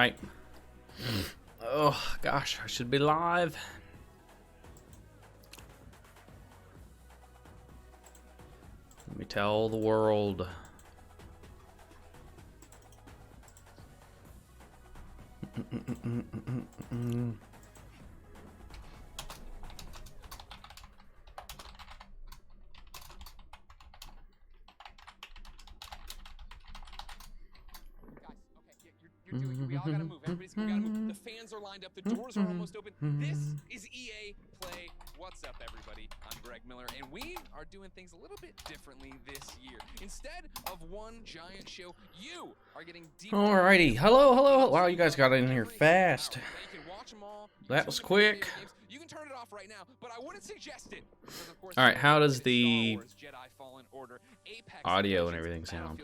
Alright. Oh, gosh. I should be live. Let me tell the world. We all gotta move. Everybody's gotta move. The fans are lined up. The doors are almost open. This is EA Play. What's up, everybody? I'm Greg Miller, and we are doing things a little bit differently this year. Instead of one giant show, you are getting deep. Alrighty. Hello. Wow, you guys got in here fast. That was quick. You can turn it off right now, but I wouldn't suggest it. Alright, how does the audio and everything sound?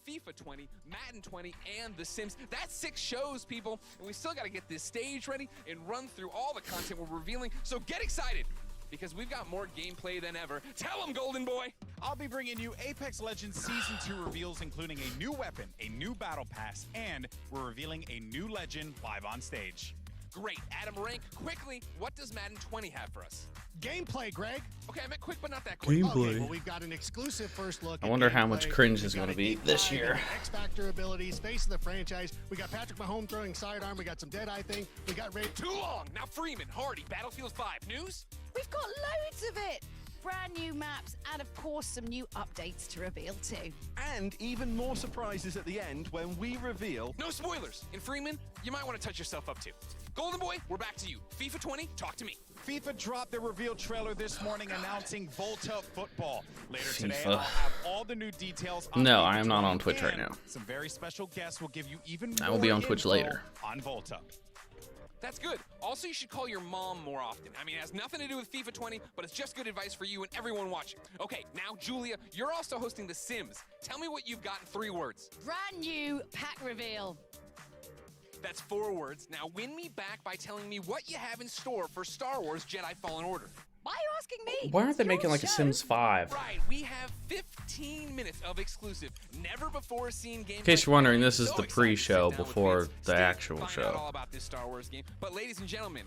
FIFA 20, Madden 20, and The Sims. That's 6 shows, people, and we still got to get this stage ready and run through all the content we're revealing, so get excited, because we've got more gameplay than ever. Tell them, Golden Boy! I'll be bringing you Apex Legends Season 2 reveals, including a new weapon, a new battle pass, and we're revealing a new legend live on stage. Great. Adam Rank, quickly, what does Madden 20 have for us? Gameplay, Greg. Okay, I meant quick, but not that quick. Okay, well, we've got an exclusive first look. I wonder how much cringe is going to be this year. X-Factor abilities, face of the franchise. We got Patrick Mahomes throwing sidearm. We got some Jedi thing. We got Ray. Too long. Now Freeman, Hardy, Battlefield 5. News? We've got loads of it. Brand new maps and, of course, some new updates to reveal too. And even more surprises at the end when we reveal... No spoilers. And Freeman, you might want to touch yourself up too. Golden Boy, we're back to you. FIFA 20, talk to me. FIFA dropped their reveal trailer this morning announcing Volta Football. Later today, FIFA. I'll have all the new details on No, FIFA I am not 20, on Twitch right and now. Some very special guests will give you even I more will be on Twitch info later. on Volta. That's good. Also, you should call your mom more often. I mean, it has nothing to do with FIFA 20, but it's just good advice for you and everyone watching. Okay, now, Julia, you're also hosting The Sims. Tell me what you've got in 3 words. Brand new pack reveal. That's 4 words. Now, win me back by telling me what you have in store for Star Wars Jedi Fallen Order. Why are you asking me? Why aren't they Your making like a show. Sims 5? Right, we have 15 minutes of exclusive, never before seen gameplay. In case you're wondering, this is So the excited to pre-show sit down with before Vince, the Steve, actual find out all show. about this Star Wars game. But ladies and gentlemen,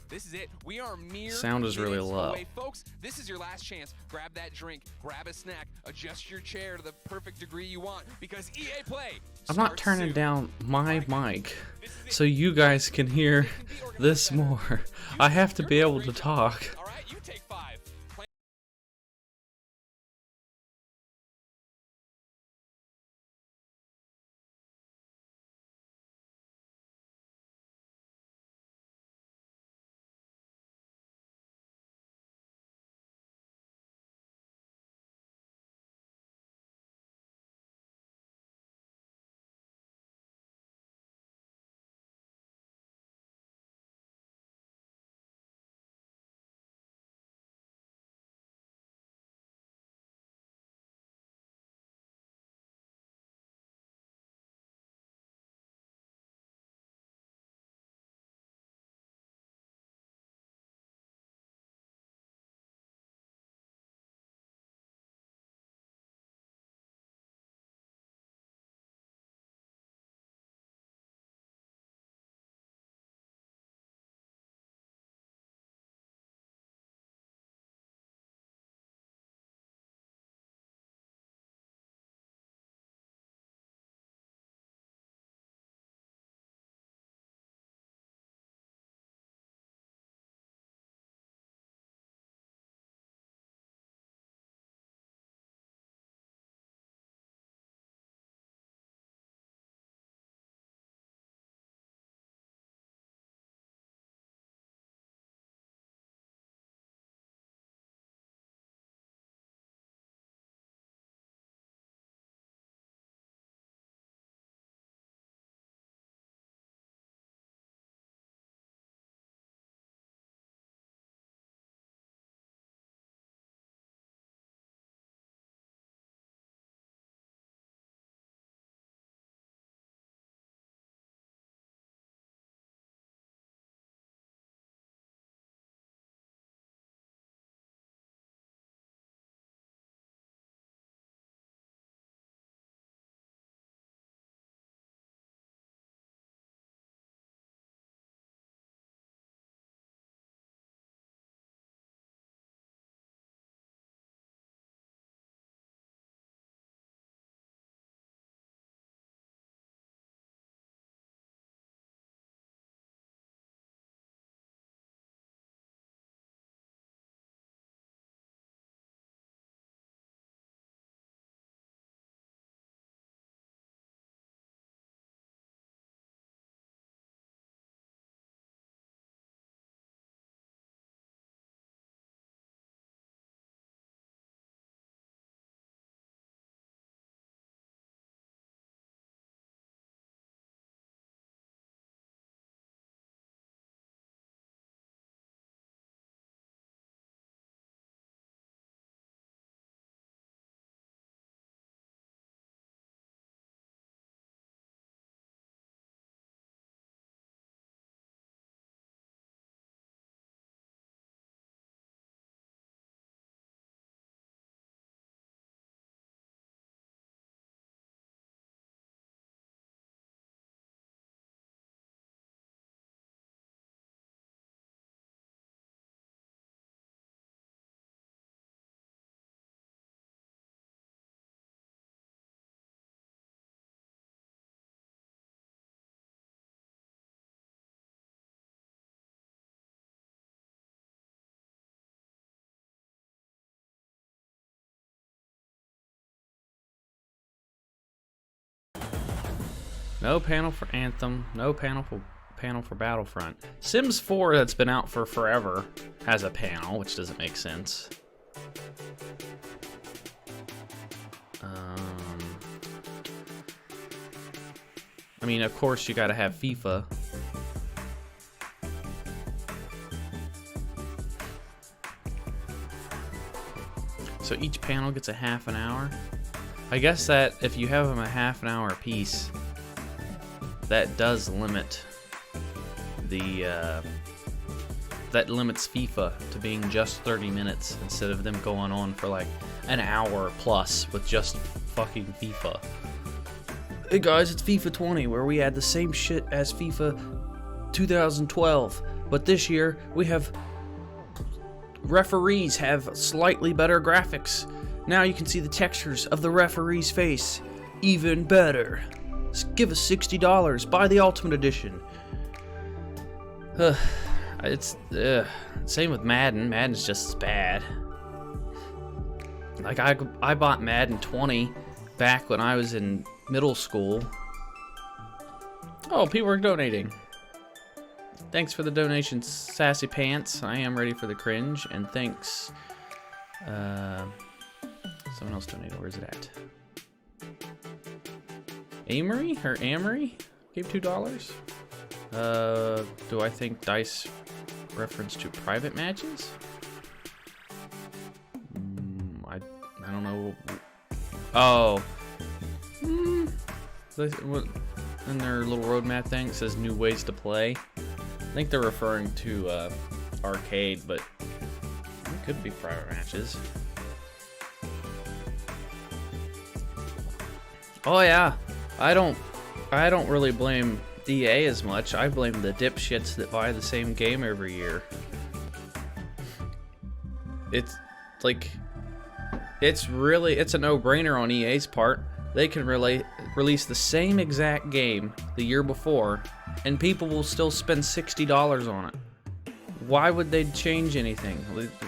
this is it. We are mere Sound is really minutes low. away. Folks, this is your last chance. Grab that drink, grab a snack, adjust your chair to the perfect degree you want, because EA Play I'm not starts turning soon. down my mic so you guys can hear this more. I have to be able to talk. All right, you take 5. No panel for Anthem. No panel for Battlefront. Sims 4, that's been out for forever, has a panel, which doesn't make sense. I mean, of course, you gotta have FIFA. So each panel gets a half an hour. I guess that if you have them a half an hour apiece, that does limit the that limits FIFA to being just 30 minutes instead of them going on for like an hour plus with just fucking FIFA. Hey guys, it's FIFA 20 where we add the same shit as FIFA 2012, but this year we have referees have slightly better graphics. Now you can see the textures of the referee's face even better. Give us $60, buy the Ultimate Edition. It's same with Madden. Madden's just as bad. Like I bought Madden 20 back when I was in middle school. Oh, people are donating. Thanks for the donation, Sassy Pants. I am ready for the cringe. And thanks. Someone else donated. Where's it at? Amory or Amory gave $2. Do I think Dice reference to private matches? I don't know. Oh. In their little roadmap thing, it says new ways to play. I think they're referring to arcade, but it could be private matches. Oh yeah, I don't really blame EA as much. I blame the dipshits that buy the same game every year. It's like, it's a no-brainer on EA's part. They can release the same exact game the year before, and people will still spend $60 on it. Why would they change anything?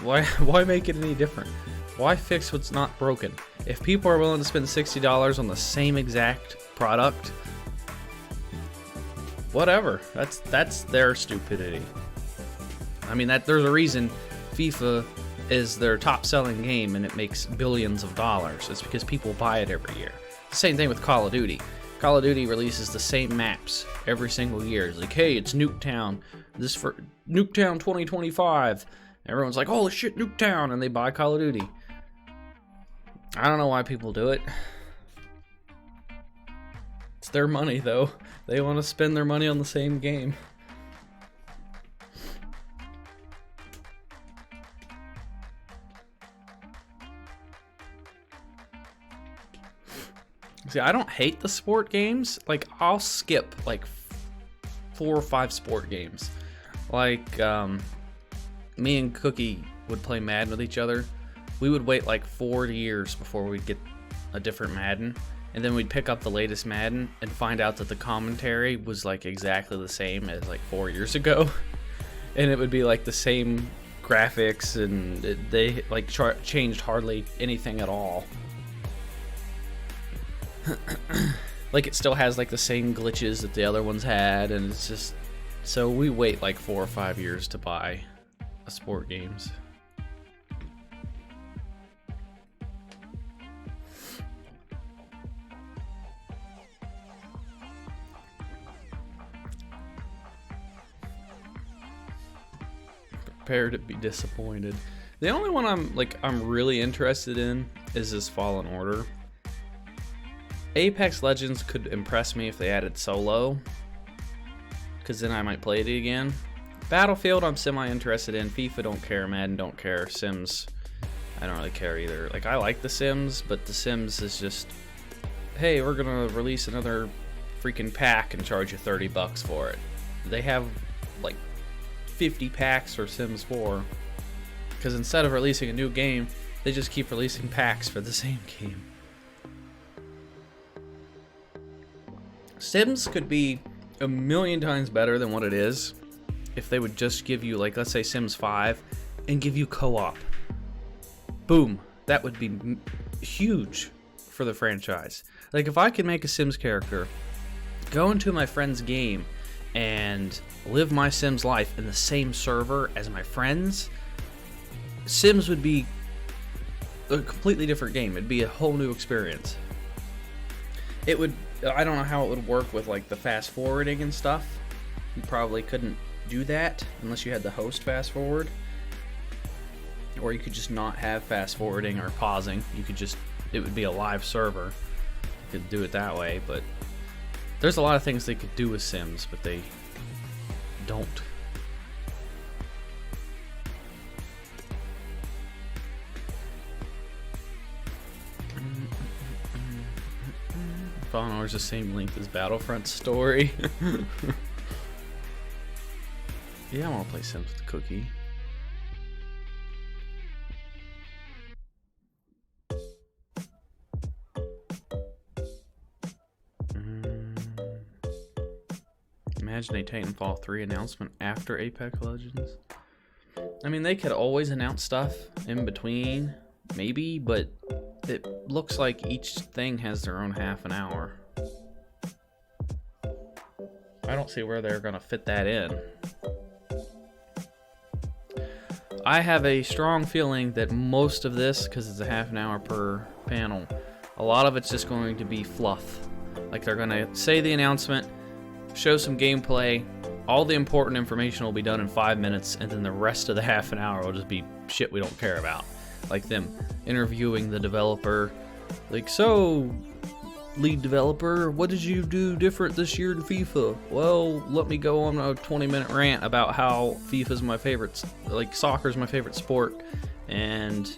Why make it any different? Why fix what's not broken? If people are willing to spend $60 on the same exact product, whatever. That's their stupidity. I mean, there's a reason FIFA is their top-selling game and it makes billions of dollars. It's because people buy it every year. Same thing with Call of Duty. Call of Duty releases the same maps every single year. It's like, hey, it's Nuketown. This for Nuketown 2025. Everyone's like, holy shit, Nuketown, and they buy Call of Duty. I don't know why people do it. It's their money, though. They want to spend their money on the same game. See, I don't hate the sport games. Like, I'll skip like 4 or 5 sport games. Like, me and Cookie would play Madden with each other. We would wait like 4 years before we'd get a different Madden. And then we'd pick up the latest Madden and find out that the commentary was like exactly the same as like 4 years ago. And it would be like the same graphics, and they like changed hardly anything at all. Like, it still has like the same glitches that the other ones had, and it's just, so we wait like 4 or 5 years to buy a sport games. Prepare to be disappointed. The only one I'm really interested in is this Fallen Order. Apex Legends could impress me if they added solo, because then I might play it again. Battlefield I'm semi-interested in. FIFA don't care. Madden don't care. Sims I don't really care either. Like, I like The Sims, but The Sims is just, hey, we're gonna release another freaking pack and charge you $30 for it. They have like 50 packs for Sims 4, because instead of releasing a new game, they just keep releasing packs for the same game. Sims could be a million times better than what it is if they would just give you, like, let's say Sims 5 and give you co-op. Boom. That would be huge for the franchise. Like, if I could make a Sims character go into my friend's game and live my Sims life in the same server as my friends, Sims would be a completely different game. It'd be a whole new experience. It would, I don't know how it would work with like the fast forwarding and stuff. You probably couldn't do that unless you had the host fast forward. Or you could just not have fast forwarding or pausing. You could just, it would be a live server. You could do it that way, but there's a lot of things they could do with Sims, but they don't. Fallen Order's the same length as Battlefront's story. Yeah, I want to play Sims with Cookie. Imagine a Titanfall 3 announcement after Apex Legends. I mean, they could always announce stuff in between, maybe, but it looks like each thing has their own half an hour. I don't see where they're gonna fit that in. I have a strong feeling that most of this, because it's a half an hour per panel, a lot of it's just going to be fluff. Like they're gonna say the announcement, show some gameplay, all the important information will be done in 5 minutes, and then the rest of the half an hour will just be shit we don't care about. Like them interviewing the developer, like, so, lead developer, what did you do different this year in FIFA? Well, let me go on a 20-minute rant about how FIFA's my favorite, like soccer's my favorite sport, and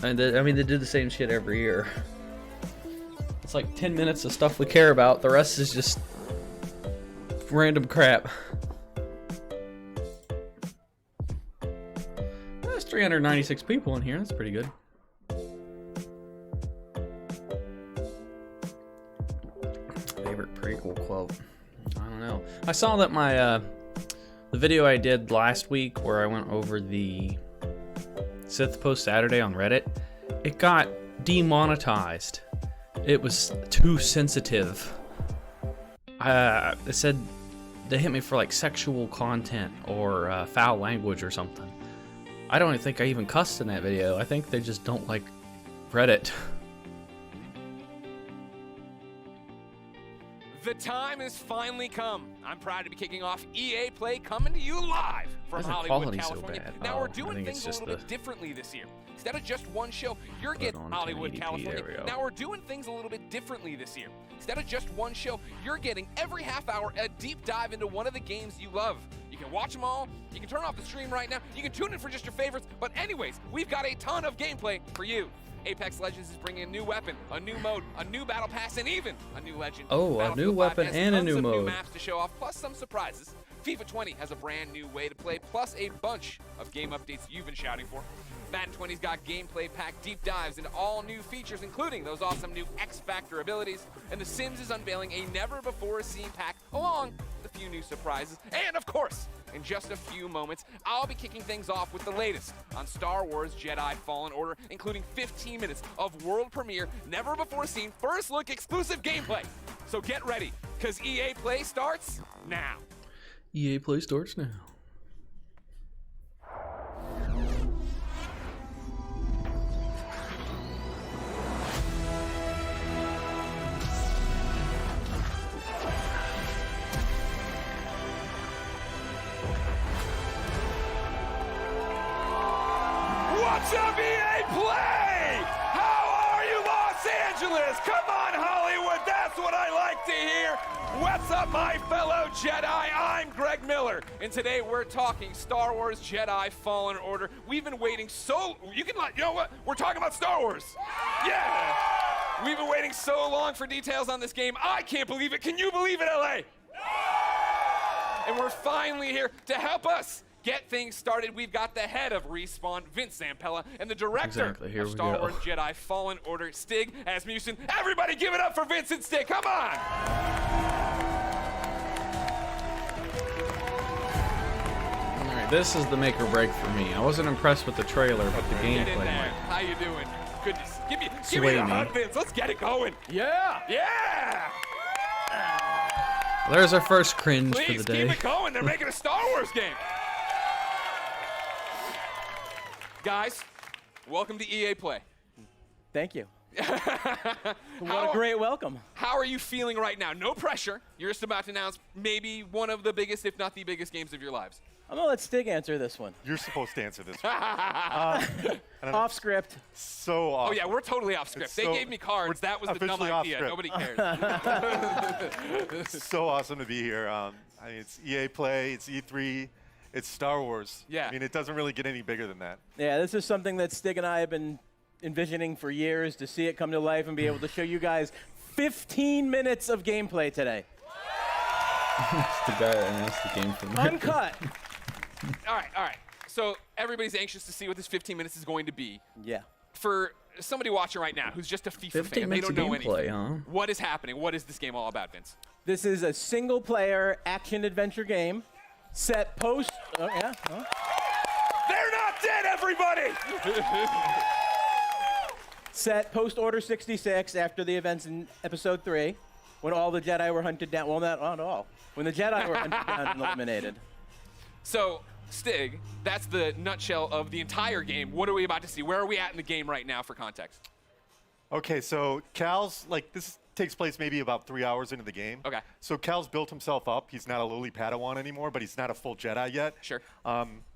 I mean, they do the same shit every year. It's like 10 minutes of stuff we care about, the rest is just random crap. There's 396 people in here, that's pretty good. Favorite prequel quote? I don't know. I saw that my the video I did last week where I went over the Sith Post Saturday on Reddit, it got demonetized. It was too sensitive. It said they hit me for like sexual content or foul language or something. I don't even think I even cussed in that video. I think they just don't like Reddit. The time has finally come. I'm proud to be kicking off EA Play, coming to you live from Why is the Hollywood, quality so California. bad? Now Oh, we're I doing think things it's a just little the- bit differently this year. Instead of just one show, you're Put it getting on Hollywood, 1080p, California. there we go. Now we're doing things a little bit differently this year. Instead of just one show, you're getting every half hour a deep dive into one of the games you love. You can watch them all. You can turn off the stream right now. You can tune in for just your favorites. But anyways, we've got a ton of gameplay for you. Apex Legends is bringing a new weapon, a new mode, a new battle pass, and even a new legend. Oh, a new Battlefield 5 weapon has and a tons new of mode. New maps to show off, plus some surprises. FIFA 20 has a brand new way to play, plus a bunch of game updates you've been shouting for. Madden 20's got gameplay packed deep dives into all new features, including those awesome new X Factor abilities. And The Sims is unveiling a never-before-seen pack, along with a few new surprises. And of course, in just a few moments, I'll be kicking things off with the latest on Star Wars Jedi Fallen Order, including 15 minutes of world premiere, never-before-seen, first-look exclusive gameplay. So get ready, because EA Play starts now. EA Play starts now. What's up, EA Play? How are you, Los Angeles? Come on, Hollywood, that's what I like to hear. What's up, my fellow Jedi? I'm Greg Miller, and today we're talking Star Wars Jedi Fallen Order. We've been waiting you know what? We're talking about Star Wars. Yeah. We've been waiting so long for details on this game. I can't believe it. Can you believe it, LA? And we're finally here to help us get things started. We've got the head of Respawn, Vince Zampella, and the director of Star Wars Jedi Fallen Order, Stig Asmussen. Everybody give it up for Vince and Stig. Come on! Alright, this is the make or break for me. I wasn't impressed with the trailer, but the Get in gameplay there. might How you doing? Goodness. Give me sway the me. hug, Vince. Let's get it going. Yeah! Yeah! There's our first cringe for Please the keep day. it going. They're making a Star Wars game. Guys, welcome to EA Play. Thank you. What a great welcome. How are you feeling right now? No pressure. You're just about to announce maybe one of the biggest, if not the biggest, games of your lives. I'm going to let Stig answer this one. You're supposed to answer this. Off script. So awesome. Oh, yeah, we're totally off script. They gave me cards. That was the dumb officially off idea. script. Nobody cares. It's so awesome to be here. I mean, it's EA Play, it's E3, it's Star Wars. Yeah. I mean, it doesn't really get any bigger than that. Yeah, this is something that Stig and I have been envisioning for years, to see it come to life and be able to show you guys 15 minutes of gameplay today. It's the guy that announced the game for me. Uncut. All right. So everybody's anxious to see what this 15 minutes is going to be. Yeah. For somebody watching right now who's just a FIFA 15 fan, they minutes don't of know gameplay, anything. huh? What is happening? What is this game all about, Vince? This is a single-player action-adventure game set post... Oh, yeah? Oh. They're not dead, everybody! Set post-Order 66 after the events in Episode 3, when all the Jedi were hunted down. Well, not all. When the Jedi were hunted down and eliminated. So, Stig, that's the nutshell of the entire game. What are we about to see? Where are we at in the game right now for context? Okay, so Cal's, like, this takes place maybe about 3 hours into the game. Okay. So Cal's built himself up. He's not a lowly Padawan anymore, but he's not a full Jedi yet. Sure.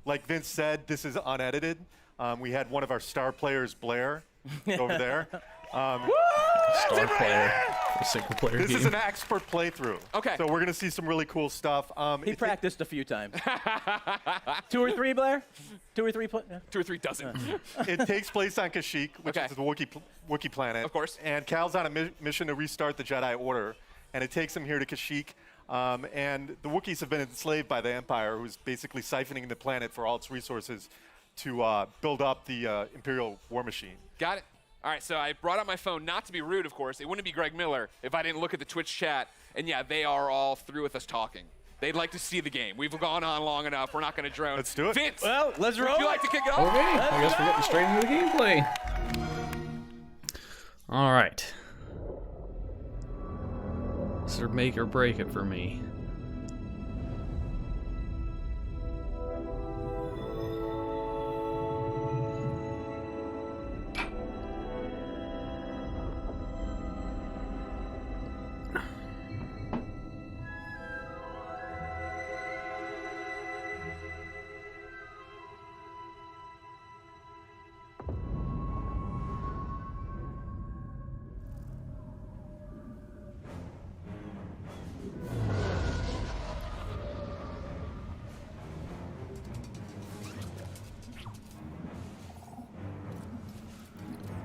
Like Vince said, this is unedited. We had one of our star players, Blair, over there. Star player for single player This game. is an expert playthrough. Okay. So we're going to see some really cool stuff. He practiced a few times. 2 or 3, Blair? 2 or 3? Yeah. 2 or 3 dozen. It takes place on Kashyyyk, which Okay. is the Wookiee planet. Of course. And Cal's on a mission to restart the Jedi Order, and it takes him here to Kashyyyk. And the Wookiees have been enslaved by the Empire, who's basically siphoning the planet for all its resources to build up the Imperial war machine. Got it. All right, so I brought out my phone, not to be rude, of course. It wouldn't be Greg Miller if I didn't look at the Twitch chat. And yeah, they are all through with us talking. They'd like to see the game. We've gone on long enough. We're not going to drone. Let's do it. Vince, Well, let's roll. would you like to kick it off? Okay, I guess we're getting straight into the gameplay. All right. This would make or break it for me.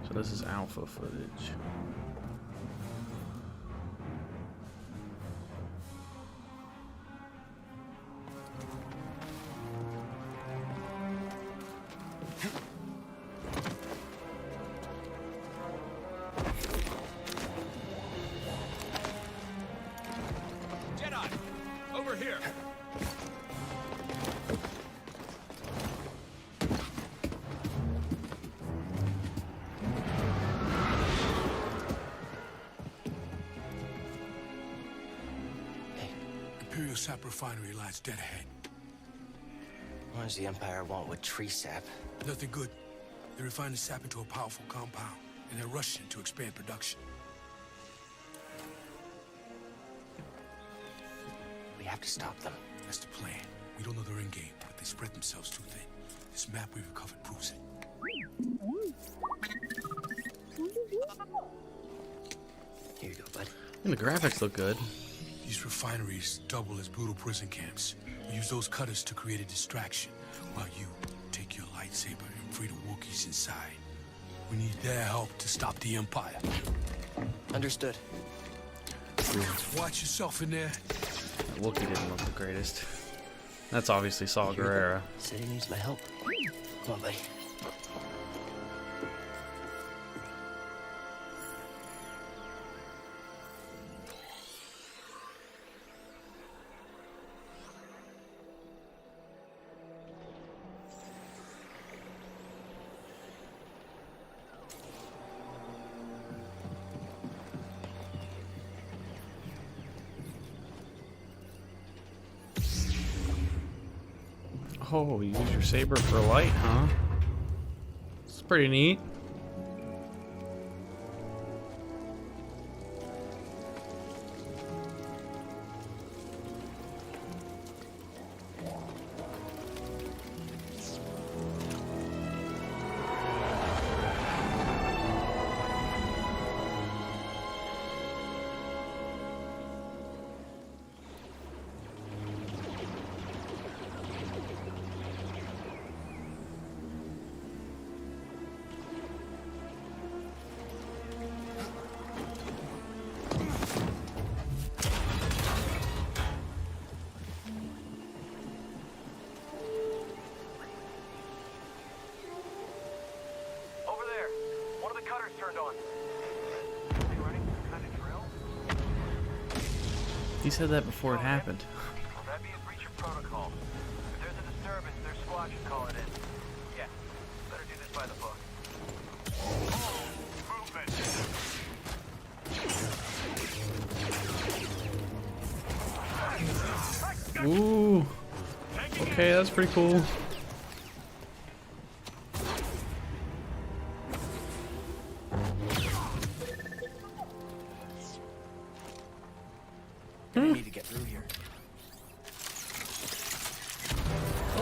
So this is alpha footage. Jedi, over here. Imperial sap refinery lies dead ahead. What does the Empire want with tree sap? Nothing good. They refine the sap into a powerful compound, and they're rushing to expand production. We have to stop them. That's the plan. We don't know their end game, but they spread themselves too thin. This map we recovered proves it. Here you go, bud. And the graphics look good. These refineries double as brutal prison camps. We use those cutters to create a distraction, while you take your lightsaber and free the Wookiees inside. We need their help to stop the Empire. Understood. Watch yourself in there. Wookiee didn't look the greatest. That's obviously Saw Gerrera. Said he needs my help. Come on, buddy. Oh, you use your saber for light, huh? It's pretty neat. He said that before it happened. That'd be a breach of protocol. If there's a disturbance, their squad should call it in. Yeah, better do this by the book. Movement. Ooh. Okay, that's pretty cool. Need to get through here.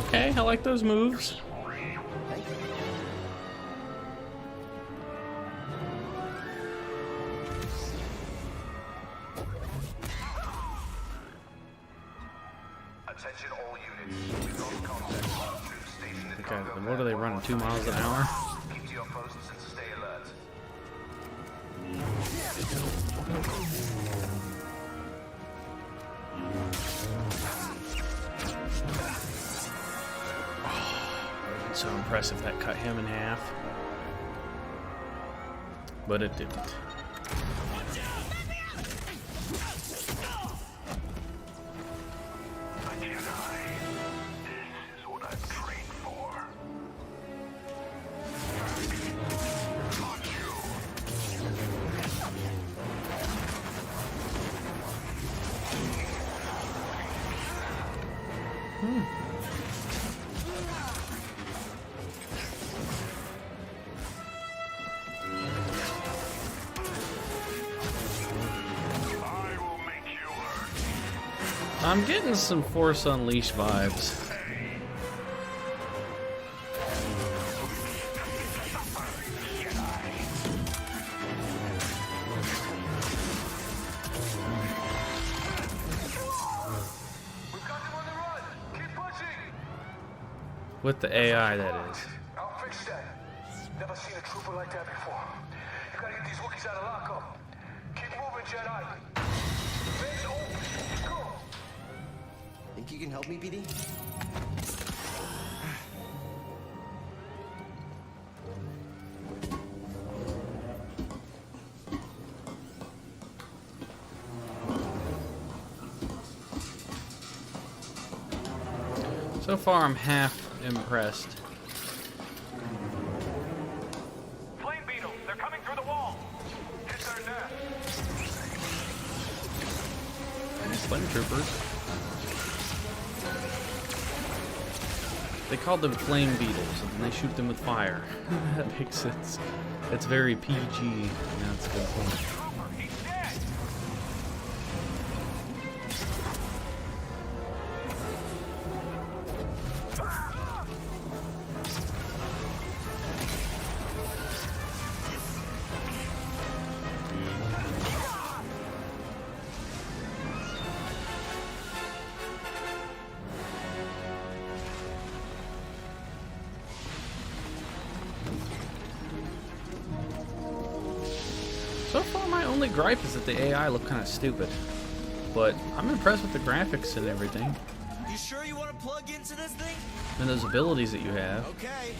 Okay, I like those moves. Attention all units. We've got contact. Station in Okay, and what are they running, 2 miles an hour? Keep to your posts and stay alert. So impressive that cut him in half. But it didn't. I'm getting some Force Unleashed vibes. With the AI, that is. I'll fix that. Never seen a trooper like that before. You gotta get these Wookiees out of lockup. Keep moving, Jedi. Base open. Go. Think you can help me, BD? So far, I'm half impressed. Flame beetles, they're coming through the wall. Hit their nest. Flame troopers. They called them flame beetles, and they shoot them with fire. That makes sense. It's very PG. That's a good point. So far, my only gripe is that the AI look kind of stupid. But I'm impressed with the graphics and everything. You sure you want to plug into this thing? And those abilities that you have. Okay.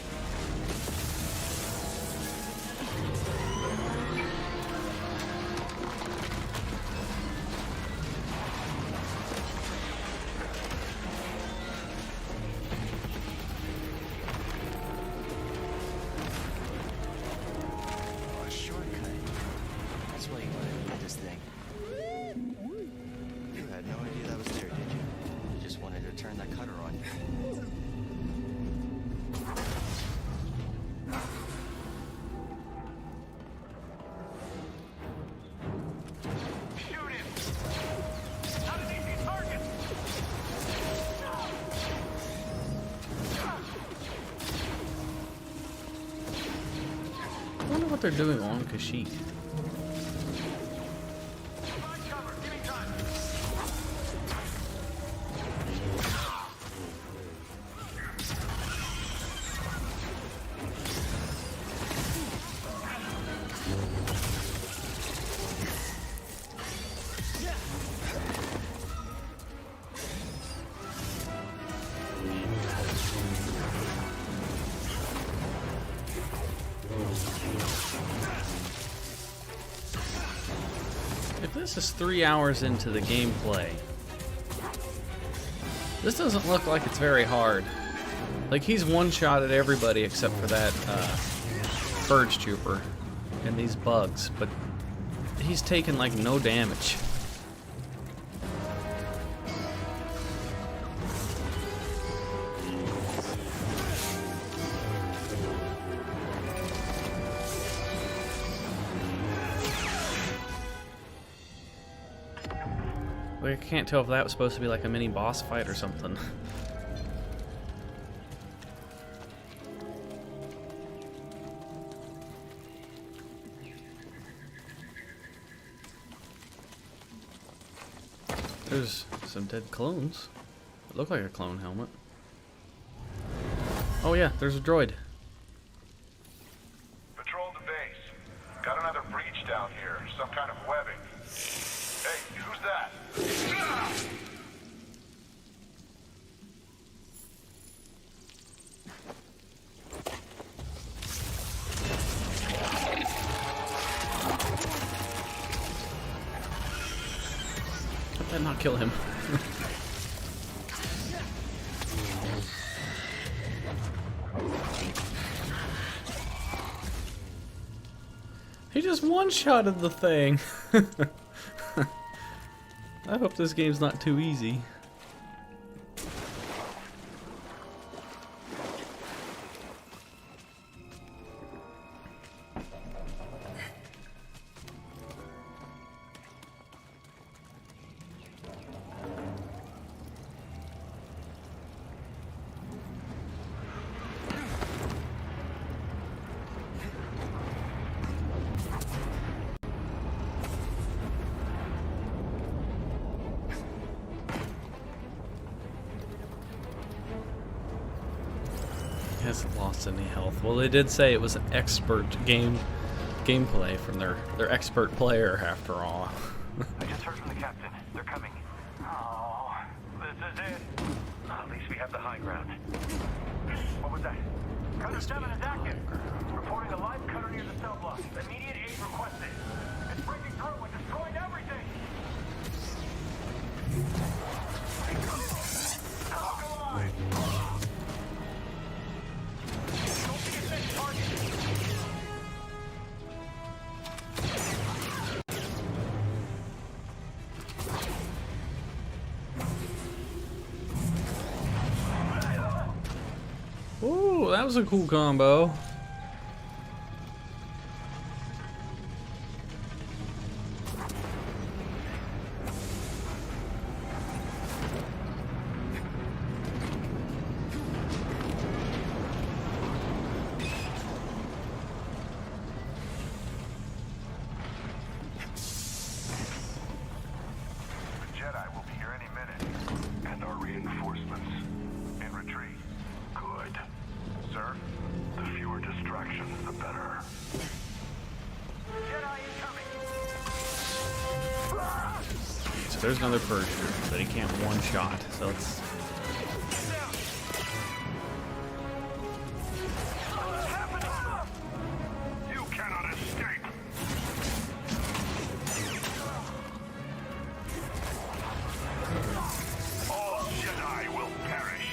what they're doing on Kashyyyk. If this is 3 hours into the gameplay, this doesn't look like it's very hard. Like, he's one-shotted everybody except for that Purge Trooper and these bugs, but he's taken like no damage. Like, I can't tell if that was supposed to be like a mini boss fight or something. There's some dead clones. It looked like a clone helmet. Oh yeah, there's a droid. Patrol the base. Got another breach down here. Some kind of webbing. Hey, who's that? How did that not kill him? He just one-shotted the thing. I hope this game's not too easy. Hasn't lost any health. Well, they did say it was an expert gameplay from their expert player after all. I just heard from the captain. They're coming. Oh, this is it. At least we have the high ground. What was that? Cutter 7 is active. Reporting a live cutter near the cell block. Immediate aid requested. It's breaking through and destroying everything. Come on. Ooh, that was a cool combo. Jedi will be here any minute. And our reinforcements in retreat. Good. Sir, the fewer distractions, the better. Jedi incoming! So there's another Purge Trooper, but he can't one-shot, so it's... You cannot escape! All Jedi will perish!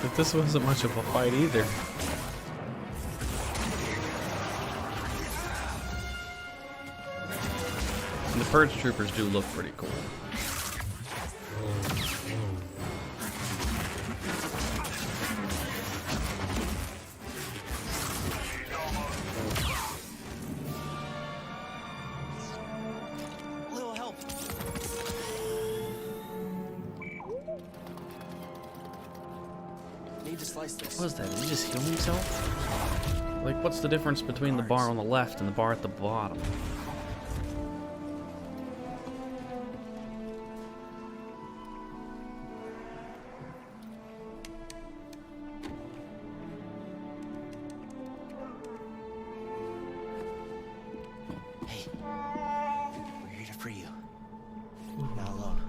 But this wasn't much of a fight either. And the Purge Troopers do look pretty cool. Little help. slice this. What was that? Did he just heal himself? Like, what's the difference between the bar on the left and the bar at the bottom? Hey, we're here to free you. Not alone.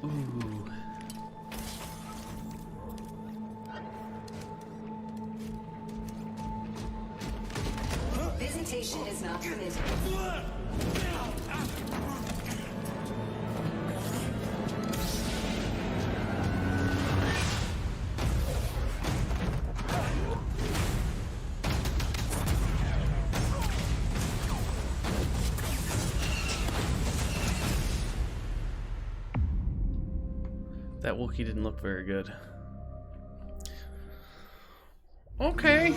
Ooh. Visitation is not permitted. That Wookiee didn't look very good. Okay.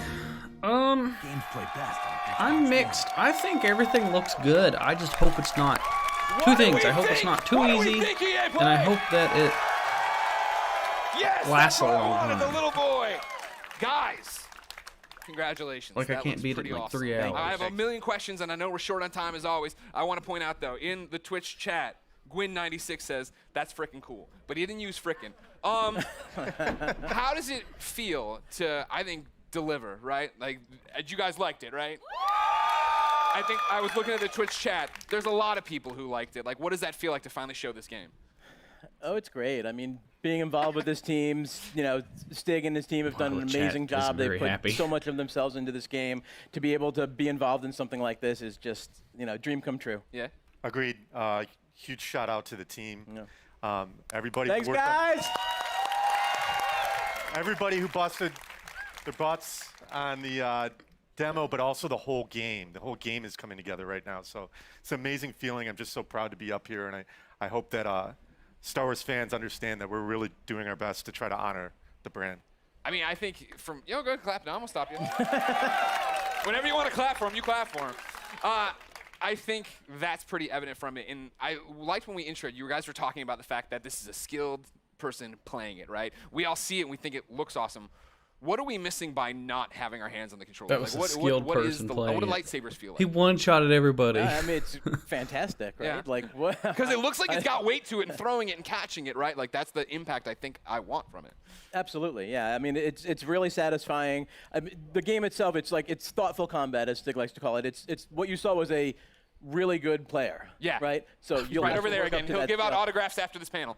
Games play best. I'm mixed. I think everything looks good. I just hope it's not two things. I hope it's not too easy, and I hope that it lasts a long time. The little boy, guys. Congratulations. Like, I That can't looks beat it pretty in, like, awesome. 3 hours. I have a million questions, and I know we're short on time as always. I want to point out, though, in the Twitch chat, Gwyn96 says, that's frickin' cool. But he didn't use frickin'. How does it feel to, I think, deliver, right? Like, you guys liked it, right? I think I was looking at the Twitch chat. There's a lot of people who liked it. Like, what does that feel like to finally show this game? Oh, it's great. I mean, being involved with this team, you know, Stig and his team have done an amazing job. They've put so much of themselves into this game. To be able to be involved in something like this is just, you know, dream come true. Yeah. Agreed. Huge shout out to the team. Yeah. Everybody. Thanks, guys. Everybody who busted their butts on the demo, but also the whole game. The whole game is coming together right now. So it's an amazing feeling. I'm just so proud to be up here, and I hope that Star Wars fans understand that we're really doing our best to try to honor the brand. I mean, I think from, go ahead, clap now. I'm going to stop you. Whenever you want to clap for him, you clap for him. I think that's pretty evident from it. And I liked when we introed, you guys were talking about the fact that this is a skilled person playing it, right? We all see it and we think it looks awesome. What are we missing by not having our hands on the controller? That was a skilled person playing What do it. lightsabers feel like? He one-shotted everybody. I mean, it's fantastic, right? Yeah. Like, what? Because it looks like it's got weight to it and throwing it and catching it, right? Like, that's the impact I think I want from it. Absolutely, yeah. I mean, it's really satisfying. I mean, the game itself, it's thoughtful combat, as Stig likes to call it. It's what you saw was a really good player. Yeah. Right? So you'll right have over to there work up again. to He'll that give out stuff. autographs after this panel.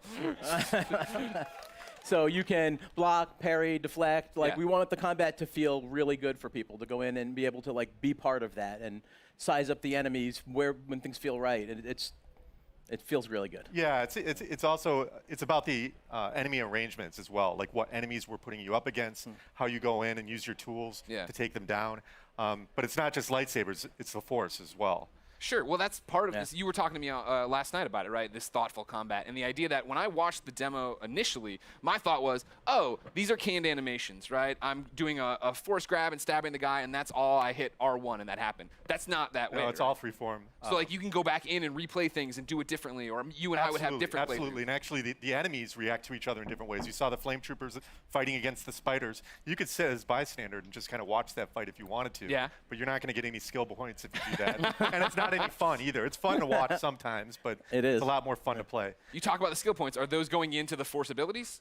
So you can block, parry, deflect. Like, Yeah. we want the combat to feel really good for people, to go in and be able to, like, be part of that and size up the enemies when things feel right. It feels really good. Yeah, it's also about the enemy arrangements as well, like what enemies we're putting you up against, how you go in and use your tools to take them down. But it's not just lightsabers; it's the Force as well. Sure. Well, that's part of this. You were talking to me last night about it, right? This thoughtful combat. And the idea that when I watched the demo initially, my thought was, oh, these are canned animations, right? I'm doing a force grab and stabbing the guy, and that's all. I hit R1 and that happened. That's not that way. No, it's all freeform. So, like, you can go back in and replay things and do it differently, or you and I would have different Absolutely. And actually, the enemies react to each other in different ways. You saw the flame troopers fighting against the spiders. You could sit as bystander and just kind of watch that fight if you wanted to. Yeah. But you're not going to get any skill points if you do that. And it's not any fun either. It's fun to watch sometimes, but it's a lot more fun to play. You talk about the skill points. Are those going into the force abilities?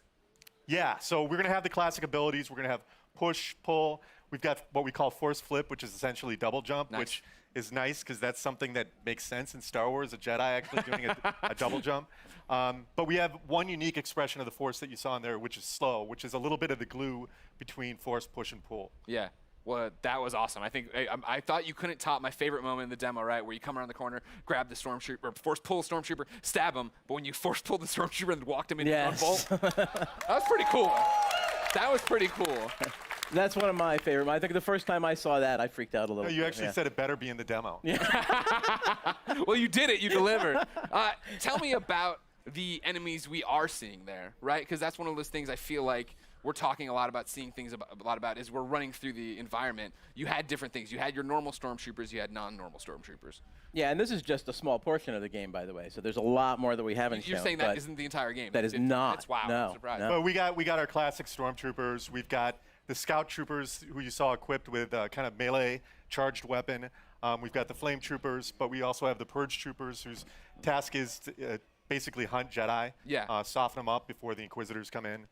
Yeah, so we're going to have the classic abilities. We're going to have push, pull. We've got what we call force flip, which is essentially double jump, which is nice because that's something that makes sense in Star Wars, a Jedi actually doing a double jump. But we have one unique expression of the force that you saw in there, which is slow, which is a little bit of the glue between force, push, and pull. Yeah. Well, that was awesome. I think I thought you couldn't top my favorite moment in the demo, right? Where you come around the corner, grab the stormtrooper, or force pull the stormtrooper, stab him, but when you force pulled the stormtrooper and walked him into one bolt, that was pretty cool. That was pretty cool. That's one of my favorite. I think the first time I saw that, I freaked out a little. You actually said it better be in the demo. Well, you did it. You delivered. Tell me about the enemies we are seeing there, right? Because that's one of those things I feel like we're talking a lot about seeing things a lot about as we're running through the environment. You had different things. You had your normal stormtroopers. You had non-normal stormtroopers. Yeah, and this is just a small portion of the game, by the way. So there's a lot more that we haven't shown. You're saying that isn't the entire game? That is not. That's wow. No, I'm surprised. no. But we got our classic stormtroopers. We've got the scout troopers who you saw equipped with kind of melee charged weapon. We've got the flame troopers, but we also have the purge troopers whose task is to basically hunt Jedi. Yeah. Soften them up before the Inquisitors come in.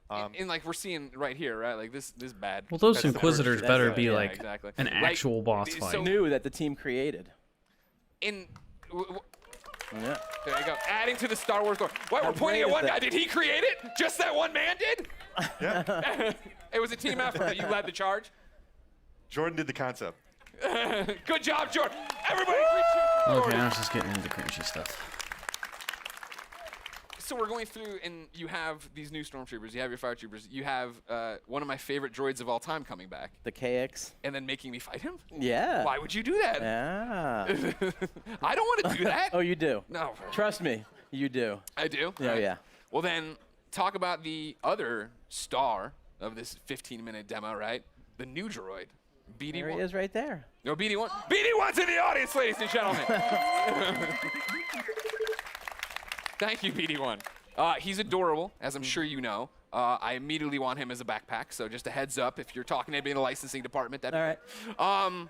And like we're seeing right here, right? Like this bad. Well, those That's the Inquisitors first- better that's be it. like exactly. an actual boss so- fight. New that the team created. In Yeah. there you go. Adding to the Star Wars lore. What, How we're pointing great at is one that? guy. Did he create it? Just that one man did? Yeah. It was a team effort that you led the charge. Jordan did the concept. Good job, Jordan. Everybody, great cheers for Okay, Jordan. I was just getting into the cringy stuff. So we're going through, and you have these new stormtroopers. You have your fire troopers. You have one of my favorite droids of all time coming back, The KX. and then making me fight him. Yeah. Why would you do that? Yeah. I don't want to do that. Oh, you do. No, Trust me, you do. I do. Oh, yeah. Well, then talk about the other star of this 15-minute demo, right? The new droid, BD1. There he is right there. No, BD1. BD1's in the audience, ladies and gentlemen. Thank you, BD1. He's adorable, as I'm sure you know. I immediately want him as a backpack, so just a heads up if you're talking to anybody in the licensing department. All right.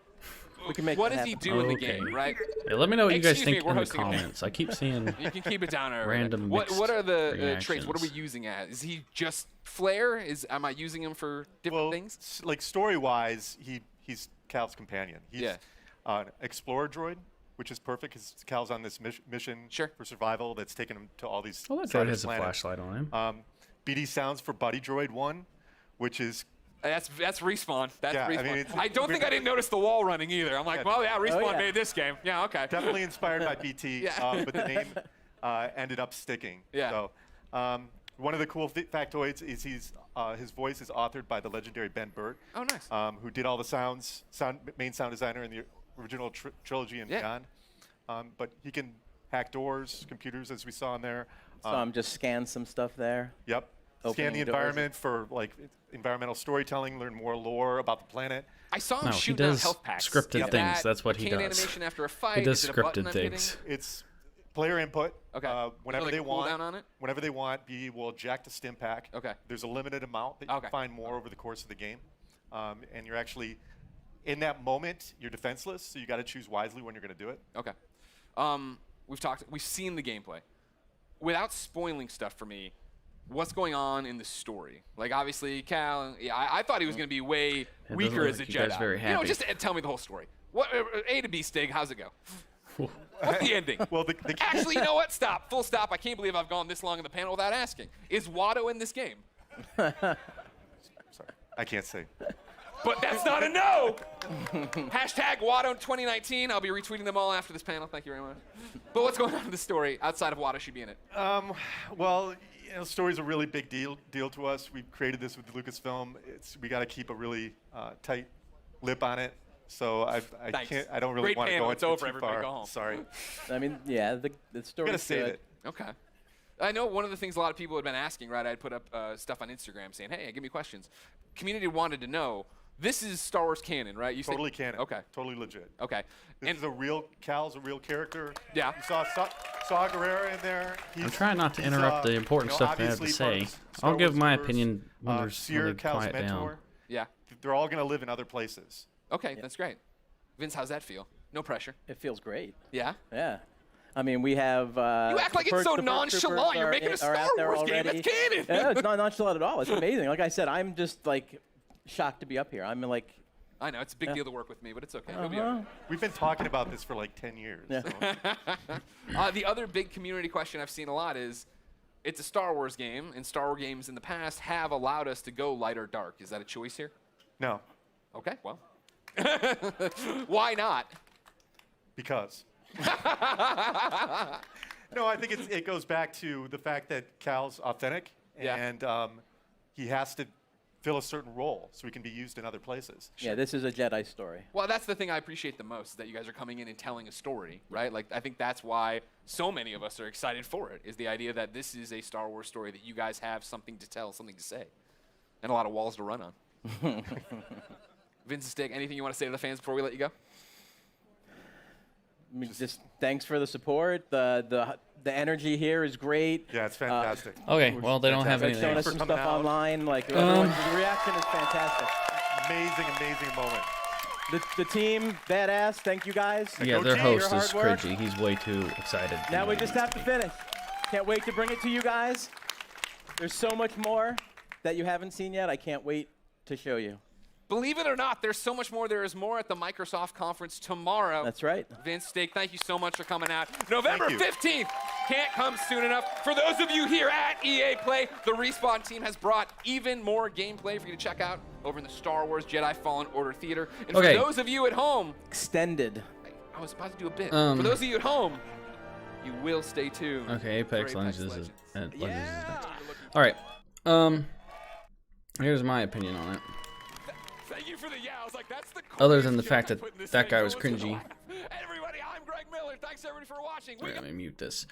We can make What that does he happen. do in the Okay. game, right? Yeah, let me know what you guys Excuse me, think we're in the hosting a minute. comments. I keep seeing You can keep it down over Random there. mixed What are the traits? What are we reactions. using as? Is he just flair? Am I using him for different Well, things? like story-wise, he's Cal's companion. He's Yeah. an explorer droid, which is perfect because Cal's on this mission Sure. for survival that's taken him to all these. Oh, that droid Stardust has a planets. flashlight on him. BD sounds for Buddy Droid 1, which is That's respawn. That's Yeah, I respawn. mean, I don't think I didn't notice the wall running either. I'm like, well, yeah, respawn yeah. made this game. Yeah, okay. definitely inspired by BT, Yeah. but the name ended up sticking. Yeah. So one of the cool factoids is his voice is authored by the legendary Ben Burt. Oh, nice. Who did all the main sound designer in the original trilogy and Yeah. beyond. But he can hack doors, computers, as we saw in there. Just scan some stuff there. Yep. Scan Opening the doors. environment for like environmental storytelling, learn more lore about the planet. I saw him No, he shooting out does health packs. scripted Is things. that That's what a he cane does. animation after a fight? He does Is it a button scripted I'm hitting? things. It's player input. Okay. Whenever like they a want. cooldown on it? Whenever they want, BD will eject a stim pack. Okay. There's a limited amount that you Okay. can find more over the course of the game, and you're actually in that moment. You're defenseless, so you got to choose wisely when you're going to do it. Okay. We've seen the gameplay. Without spoiling stuff for me, what's going on in the story? Like, obviously, Cal, I thought he was going to be way doesn't weaker look as a like you guys Jedi. very You know, happy. just tell me the whole story. What A to B, Stig, how's it go? What's the ending? Well, the Actually, you know what? Stop. Full stop. I can't believe I've gone this long in the panel without asking. Is Watto in this game? sorry, I can't say. But that's not a no. Hashtag Watto 2019. I'll be retweeting them all after this panel. Thank you very much. But what's going on in the story outside of Watto should be in it? Well, you know, story's a really big deal to us. We've created this with Lucasfilm. We got to keep a really tight lip on it. So I Thanks. can't. I don't really Great want to panel. go It's into over. too Everybody far. go home. Sorry. I mean, yeah, the I'm story's gonna save good. it. Okay. I know one of the things a lot of people had been asking, right? I'd put up stuff on Instagram saying, hey, give me questions. Community wanted to know, this is Star Wars canon, right? You Totally said, canon. Okay. Totally legit. Okay. This is a real. Cal's a real character. Yeah. You saw Guerrera in there. I'm trying not to interrupt the important stuff I have to say. I'll give my opinion when there's Seer, really Cal's quiet mentor. down. Yeah. They're all gonna live in other places. Okay, that's great. Vince, how's that feel? No pressure. It feels great. Yeah? Yeah. I mean, we have. You act like it's so nonchalant. You're making a Star Wars game. It's canon. Yeah, it's not nonchalant at all. It's amazing. Like I said, I'm just like shocked to be up here. I'm like. I know, it's a big deal to work with me, but it's okay. You'll be all right. We've been talking about this for like 10 years. Yeah. So. The other big community question I've seen a lot is, it's a Star Wars game, and Star Wars games in the past have allowed us to go light or dark. Is that a choice here? No, Okay, well. Why not? because. No, I think it goes back to the fact that Cal's authentic, Yeah. and he has to fill a certain role so he can be used in other places. Yeah, this is a Jedi story. Well, that's the thing I appreciate the most, is that you guys are coming in and telling a story, right? Like, I think that's why so many of us are excited for it, is the idea that this is a Star Wars story, that you guys have something to tell, something to say. And a lot of walls to run on. Vince Stick, anything you want to say to the fans before we let you go? I mean, just thanks for the support. The energy here is great. Yeah, it's fantastic. Okay, well, they don't have anything. Showing us some stuff online. Like, the reaction is fantastic. Amazing moment. The team, badass. Thank you guys. Yeah, their host is cringy. He's way too excited. Now we just have to finish. Can't wait to bring it to you guys. There's so much more that you haven't seen yet. I can't wait to show you. Believe it or not, there's so much more. There is more at the Microsoft conference tomorrow. That's right. Vince Steak, thank you so much for coming out. November 15th can't come soon enough. For those of you here at EA Play, the Respawn team has brought even more gameplay for you to check out over in the Star Wars Jedi Fallen Order Theater. And for those of you at home, extended. I was about to do a bit. For those of you at home, you will stay tuned. Okay, Apex Legends is next. All right. Here's my opinion on it. Thank you for the yeah. I was like, that's the other than the fact that that guy was cringy. Everybody, I'm Greg Miller. Thanks everybody for watching. Let me mute this.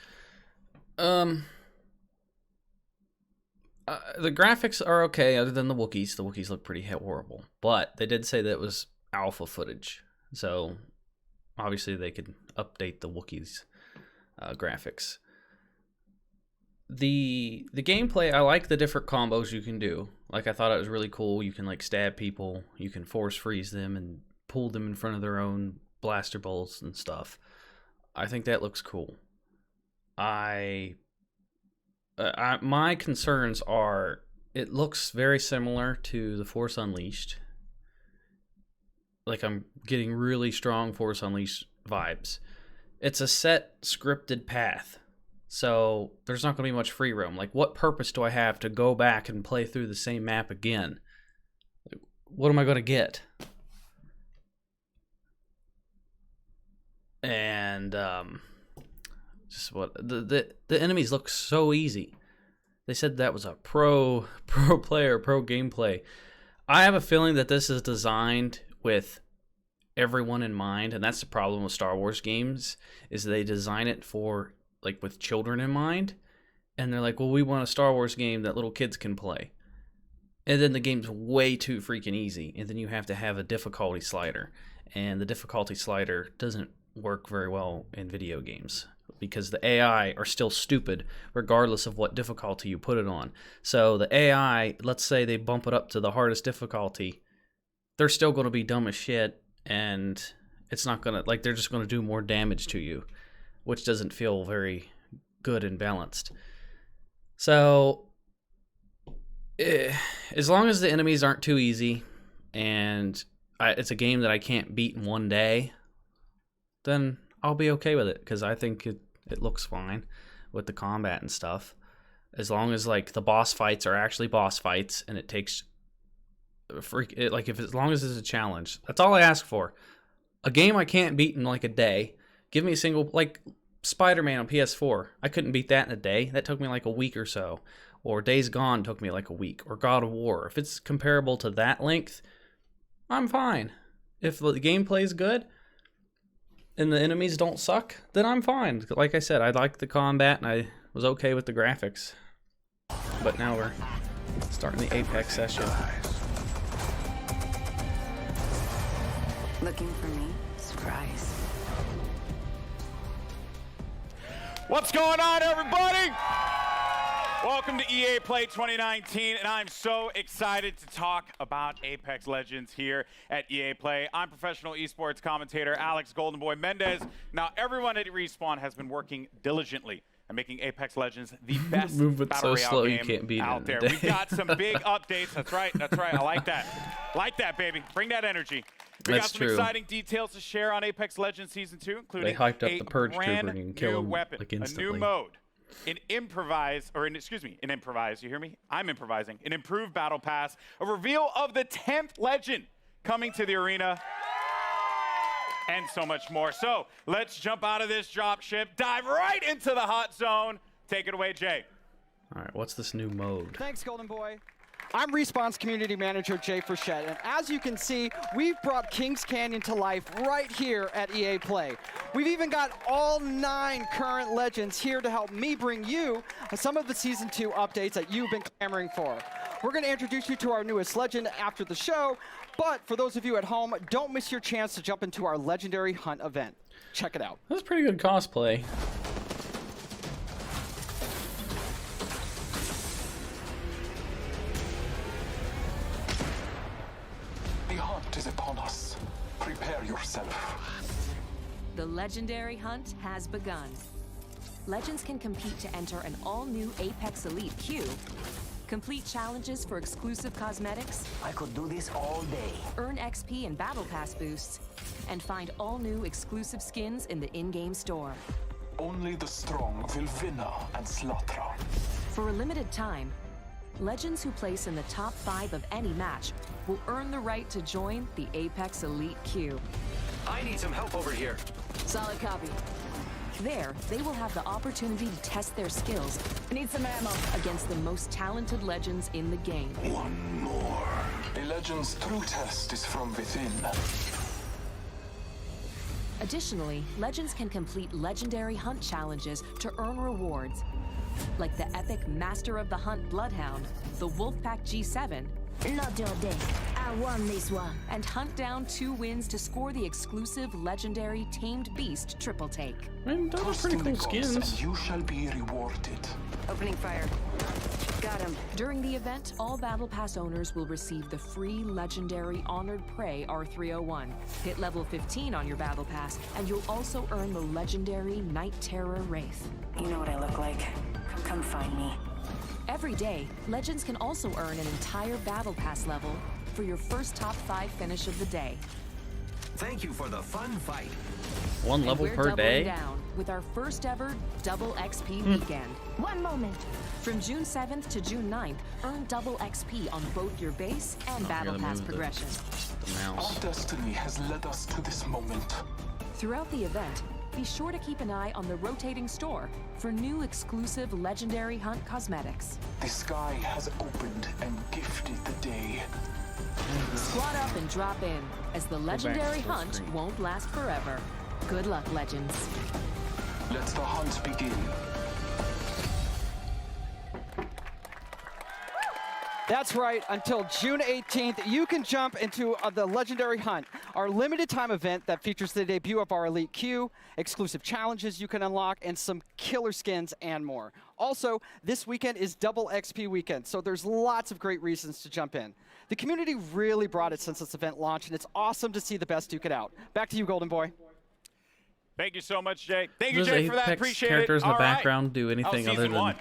The graphics are okay, other than the Wookiees. The Wookiees look pretty horrible, but they did say that it was alpha footage, so obviously they could update the Wookiees graphics. The gameplay, I like the different combos you can do. Like, I thought it was really cool. You can, like, stab people, you can force freeze them and pull them in front of their own blaster bolts and stuff. I think that looks cool. My concerns are, it looks very similar to The Force Unleashed. Like, I'm getting really strong Force Unleashed vibes. It's a set scripted path. So there's not going to be much free roam. Like, what purpose do I have to go back and play through the same map again? What am I going to get? And just what the enemies look so easy. They said that was a pro gameplay. I have a feeling that this is designed with everyone in mind, and that's the problem with Star Wars games, is they design it for, like, with children in mind, and they're like, well, we want a Star Wars game that little kids can play. And then the game's way too freaking easy, and then you have to have a difficulty slider, and the difficulty slider doesn't work very well in video games because the AI are still stupid regardless of what difficulty you put it on. So the AI, let's say they bump it up to the hardest difficulty, they're still going to be dumb as shit, and it's not going to, like, they're just going to do more damage to you, which doesn't feel very good and balanced. So, as long as the enemies aren't too easy, and it's a game that I can't beat in one day, then I'll be okay with it, because I think it looks fine with the combat and stuff. As long as, like, the boss fights are actually boss fights, and it takes as long as it's a challenge. That's all I ask for. A game I can't beat in, like, a day. Give me a single, like, Spider-Man on PS4. I couldn't beat that in a day. That took me like a week or so. Or Days Gone took me like a week. Or God of War. If it's comparable to that length, I'm fine. If the gameplay is good and the enemies don't suck, then I'm fine. Like I said, I like the combat and I was okay with the graphics. But now we're starting the Apex session. Looking for me? Surprise. What's going on, everybody? Welcome to EA Play 2019, and I'm so excited to talk about Apex Legends here at EA Play. I'm professional esports commentator Alex Goldenboy Mendez. Now, everyone at Respawn has been working diligently and making Apex Legends the best battle royale game out there. We've got some big updates. That's right. I like that. Like that, baby. Bring that energy. We got some exciting details to share on Apex Legends Season 2, including a brand new weapon, a new mode, an improvise, you hear me? I'm improvising. An improved battle pass, a reveal of the 10th legend coming to the arena, and so much more. So let's jump out of this dropship, dive right into the hot zone. Take it away, Jay. All right, what's this new mode? Thanks, Golden Boy. I'm Respawn's community manager, Jay Frechette, and as you can see, we've brought Kings Canyon to life right here at EA Play. We've even got all 9 current legends here to help me bring you some of the Season 2 updates that you've been clamoring for. We're going to introduce you to our newest legend after the show, but for those of you at home, don't miss your chance to jump into our legendary hunt event. Check it out. That's pretty good cosplay. The hunt is upon us. Prepare yourself. The legendary hunt has begun. Legends can compete to enter an all-new Apex Elite queue, complete challenges for exclusive cosmetics. I could do this all day. Earn XP and Battle Pass boosts, and find all-new exclusive skins in the in-game store. Only the strong will win and slaughter. For a limited time, Legends who place in the top 5 of any match will earn the right to join the Apex Elite queue. I need some help over here. Solid copy. There, they will have the opportunity to test their skills. Need some ammo against the most talented legends in the game. One more. A legend's true test is from within. Additionally, legends can complete legendary hunt challenges to earn rewards, like the epic Master of the Hunt Bloodhound, the Wolfpack G7, not your day. I won this one. And hunt down 2 wins to score the exclusive legendary Tamed Beast triple take. And those are pretty cool skins. You shall be rewarded. Opening fire. Got him. During the event, all Battle Pass owners will receive the free legendary Honored Prey R301. Hit level 15 on your Battle Pass, and you'll also earn the legendary Night Terror Wraith. You know what I look like. Come find me. Every day, Legends can also earn an entire Battle Pass level for your first top 5 finish of the day. Thank you for the fun fight. 1 level we're per doubling day? Down with our first ever double XP weekend. One moment. From June 7th to June 9th, earn double XP on both your base and Battle Pass progression. Our destiny has led us to this moment. Throughout the event, be sure to keep an eye on the rotating store for new exclusive legendary hunt cosmetics. The sky has opened and gifted the day. Squad up and drop in, as the legendary hunt won't last forever. Good luck, Legends. Let the hunt begin. That's right, until June 18th, you can jump into the Legendary Hunt, our limited time event that features the debut of our Elite Queue, exclusive challenges you can unlock, and some killer skins and more. Also, this weekend is double XP weekend, so there's lots of great reasons to jump in. The community really brought it since this event launched, and it's awesome to see the best duke it out. Back to you, Golden Boy. Thank you so much, Jay. Thank you, Does Jay, for that. Apex Appreciate characters it. in the All right. background do anything other season than 1.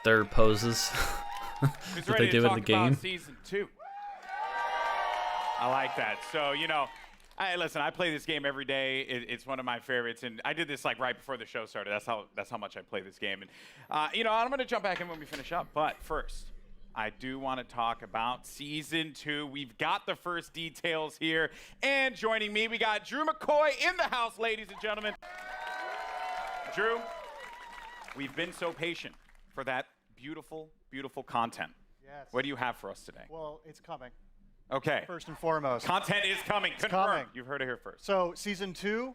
their poses Who's that ready they to do in talk the game? about season 2? I like that. So, you know, listen, I play this game every day. It's one of my favorites, and I did this like right before the show started. That's how much I play this game. And you know, I'm going to jump back in when we finish up. But first, I do want to talk about season 2. We've got the first details here, and joining me, we got Drew McCoy in the house, ladies and gentlemen. Drew, we've been so patient for that beautiful, beautiful content. Yes. What do you have for us today? Well, it's coming. Okay. First and foremost. Content is coming. It's Confirmed. coming. You've heard it here first. So season 2,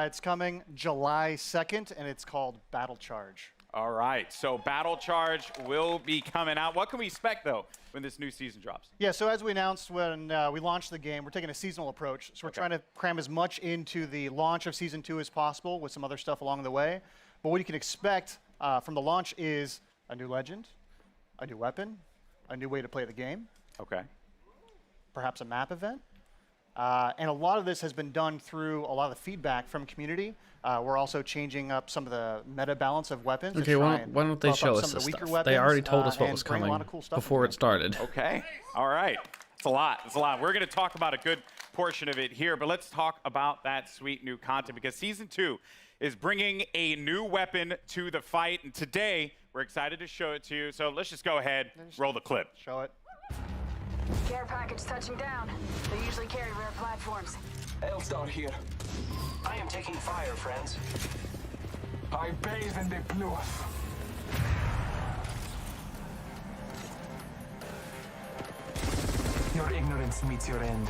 it's coming July 2nd, and it's called Battle Charge. All right. So Battle Charge will be coming out. What can we expect, though, when this new season drops? Yeah, so as we announced when we launched the game, we're taking a seasonal approach. So we're trying to cram as much into the launch of season 2 as possible with some other stuff along the way. But what you can expect from the launch is a new legend, a new weapon, a new way to play the game. Okay. Perhaps a map event. And a lot of this has been done through a lot of the feedback from community. We're also changing up some of the meta balance of weapons. Okay, why don't they show us this stuff? They already told us what was coming before it started. Okay. All right. It's a lot. It's a lot. We're going to talk about a good portion of it here, but let's talk about that sweet new content, because season 2 is bringing a new weapon to the fight, and today we're excited to show it to you. So let's just go ahead, roll the clip. Show it. Care package touching down. They usually carry rare platforms. Elstar here. I am taking fire, friends. I bathe in the blood. Your ignorance meets your end.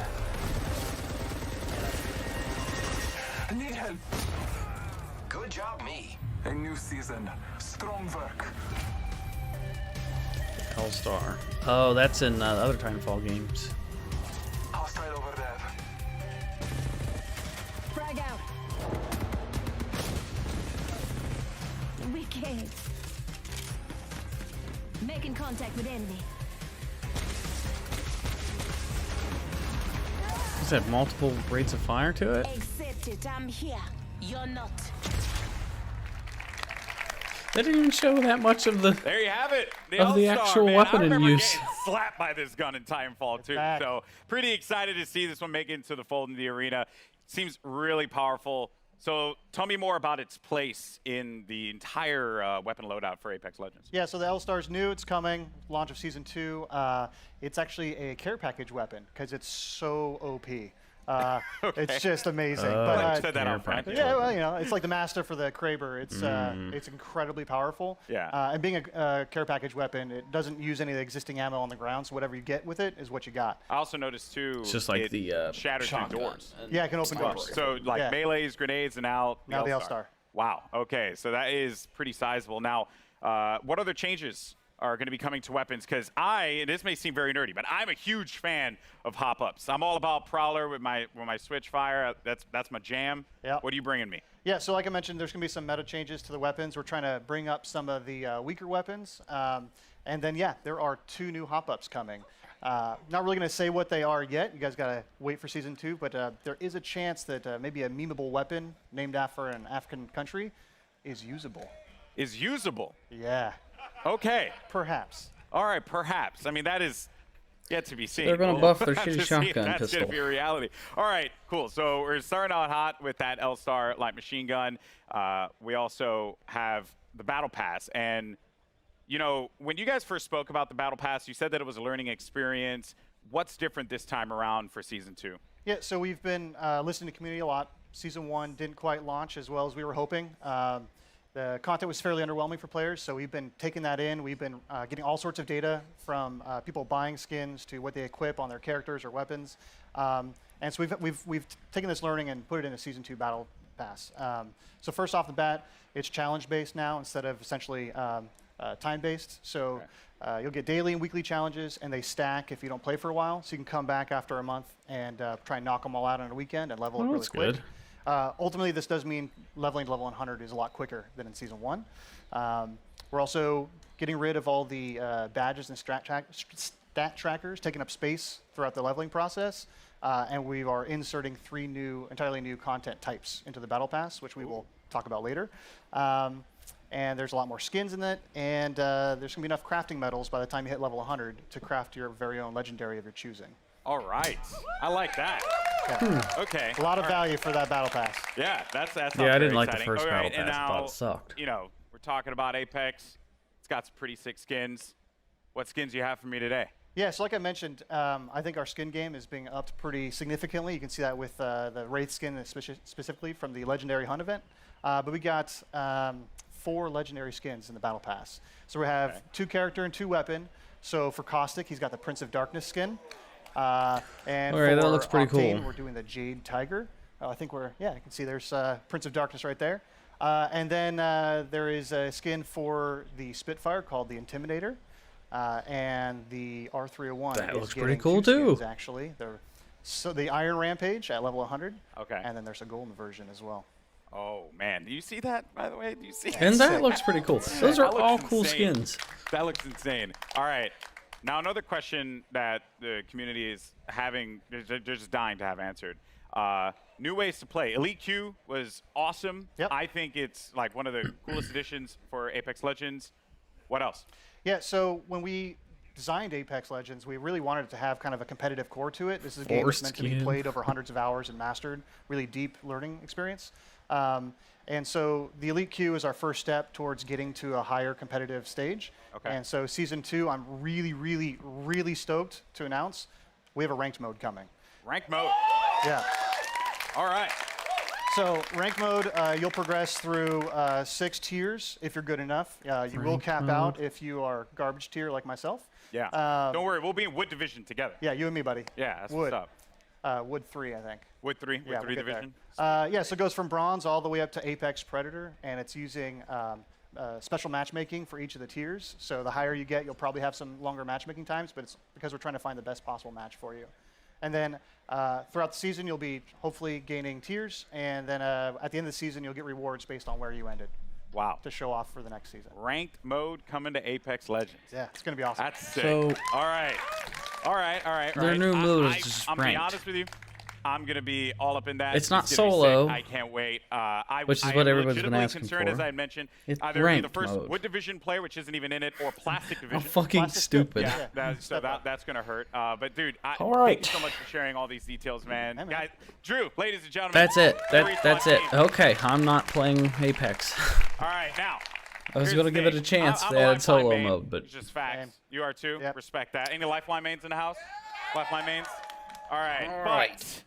I need help. Good job, me. A new season. Strong work. All-Star. Oh, that's in other Titanfall games. Hostile over there. Frag out. Wicked. Making contact with enemy. Does it have multiple rates of fire to it? Accept it. I'm here. You're not. They didn't even show that much of the. There you have it. Of the All-Star, actual man. weapon I in remember use. getting slapped by this gun in Titanfall 2. So pretty excited to see this one make it into the fold in the arena. Seems really powerful. So tell me more about its place in the entire weapon loadout for Apex Legends. Yeah, so the L-Star's new. It's coming. Launch of Season 2. It's actually a care package weapon because it's so OP. It's just amazing. But you said that out front. Yeah, well, you know, it's like the master for the Kraber. It's incredibly powerful. Yeah. And being a care package weapon, it doesn't use any of the existing ammo on the ground, so whatever you get with it is what you got. I also noticed too. It's just like the shatters through shotgun. doors. Yeah, it can open doors. So like melees, grenades, and now the L-Star. Wow. Okay, so that is pretty sizable. Now, what other changes are going to be coming to weapons? Because and this may seem very nerdy, but I'm a huge fan of hop-ups. I'm all about Prowler with my switch fire. That's my jam. Yeah. What are you bringing me? Yeah, so like I mentioned, there's going to be some meta changes to the weapons. We're trying to bring up some of the weaker weapons. And then, yeah, there are 2 new hop-ups coming. Not really going to say what they are yet. You guys got to wait for Season 2. But there is a chance that maybe a memeable weapon named after an African country is usable. Is usable? Yeah. Okay. Perhaps. All right, perhaps. I mean, that is yet to be seen. They're going to buff their shitty shotgun that's pistol. That's going to be a reality. All right, cool. So we're starting out hot with that L-Star light machine gun. We also have the Battle Pass. And, you know, when you guys first spoke about the Battle Pass, you said that it was a learning experience. What's different this time around for Season 2? Yeah, so we've been listening to community a lot. Season 1 didn't quite launch as well as we were hoping. The content was fairly underwhelming for players, so we've been taking that in. We've been getting all sorts of data from people buying skins to what they equip on their characters or weapons. And so we've taken this learning and put it in a Season 2 Battle Pass. So first off the bat, it's challenge-based now instead of essentially time-based. So you'll get daily and weekly challenges, and they stack if you don't play for a while. So you can come back after a month and try and knock them all out on a weekend and level up really quick. Good. Ultimately, this does mean leveling to level 100 is a lot quicker than in Season 1. We're also getting rid of all the badges and stat trackers, taking up space throughout the leveling process. And we are inserting 3 entirely new content types into the Battle Pass, which we will talk about later. And there's a lot more skins in it, and there's going to be enough crafting metals by the time you hit level 100 to craft your very own legendary of your choosing. All right. I like that. Yeah. Okay. A lot of value for that Battle Pass. Yeah, that's Yeah, I very didn't like the exciting. first All right, Battle and Pass. I now, thought it sucked. You know, we're talking about Apex. It's got some pretty sick skins. What skins do you have for me today? Yeah, so like I mentioned, I think our skin game is being upped pretty significantly. You can see that with the Wraith skin specifically from the Legendary Hunt event. But we got 4 Legendary skins in the Battle Pass. So we have 2 character and 2 weapon. So for Caustic, he's got the Prince of Darkness skin. And all right, for that looks pretty Octane, cool. we're doing the Jade Tiger. I think you can see there's Prince of Darkness right there. And then there is a skin for the Spitfire called the Intimidator. And the R301 That is looks pretty getting cool 2 skins, too. actually. So the Iron Rampage at level 100. Okay. And then there's a golden version as well. Oh, man. Do you see that, by the way? Do you see And that looks pretty cool. Those are That looks all cool insane. skins. That looks insane. All right. Now, another question that the community is having, they're just dying to have answered. New ways to play. Elite Q was awesome. Yep. I think it's like one of the coolest additions for Apex Legends. What else? Yeah, so when we designed Apex Legends, we really wanted it to have kind of a competitive core to it. This is a game that's meant to be played over hundreds of hours and mastered, really deep learning experience. And so the Elite Q is our first step towards getting to a higher competitive stage. Okay. And so Season 2, I'm really, really, really stoked to announce we have a ranked mode coming. Ranked mode. Yeah. All right. So ranked mode, you'll progress through 6 tiers if you're good enough. You will cap out if you are garbage tier like myself. Yeah. Don't worry, we'll be in Wood Division together. Yeah, you and me, buddy. Yeah, that's Wood. what's up. Wood 3, I think. Wood 3? Wood 3 we'll get Division? there. Yeah, so it goes from bronze all the way up to Apex Predator, and it's using special matchmaking for each of the tiers. So the higher you get, you'll probably have some longer matchmaking times, but it's because we're trying to find the best possible match for you. And then throughout the season, you'll be hopefully gaining tiers, and then at the end of the season, you'll get rewards based on where you ended. Wow. To show off for the next season. Ranked mode coming to Apex Legends. Yeah, it's going to be awesome. That's sick. So, all right. Their new mode is just I'm going to be ranked. honest with you. I'm going to be all up in that. It's not gonna be sick. solo, I can't wait. which is I what am everybody's been legitimately asking concerned, for. as I had mentioned, It's either be the ranked first mode. Wood Division player, which isn't even in it, or Plastic Division. fucking Plastic stupid. Yeah, that's going to hurt. But, dude, All right. thank you so much for sharing all these details, man. Guys, Drew, ladies and gentlemen. That's it. very That's fun it. game. Okay, I'm not playing Apex. All right, now. I was here's going to the give it a thing. chance. I'm They a had Lifeline solo main. mode, but It's just facts. You are too? Yep. Respect that. Any Lifeline mains in the house? Lifeline mains? All right. All but right.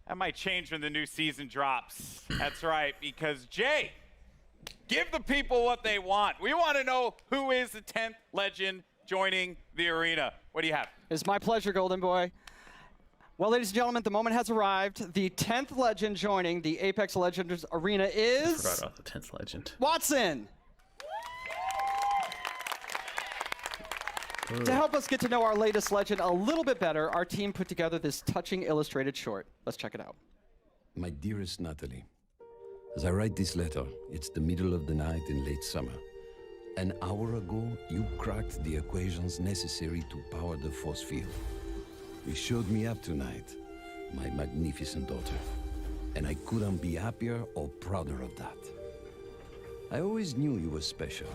that might change when the new season drops. That's right, because Jay, give the people what they want. We want to know who is the 10th legend joining the arena. What do you have? It's my pleasure, Golden Boy. Well, ladies and gentlemen, the moment has arrived. The 10th legend joining the Apex Legends arena is... I forgot about the 10th legend. Watson! To help us get to know our latest legend a little bit better, our team put together this touching illustrated short. Let's check it out. My dearest Natalie, as I write this letter, it's the middle of the night in late summer. An hour ago, you cracked the equations necessary to power the force field. You showed me up tonight, my magnificent daughter, and I couldn't be happier or prouder of that. I always knew you were special,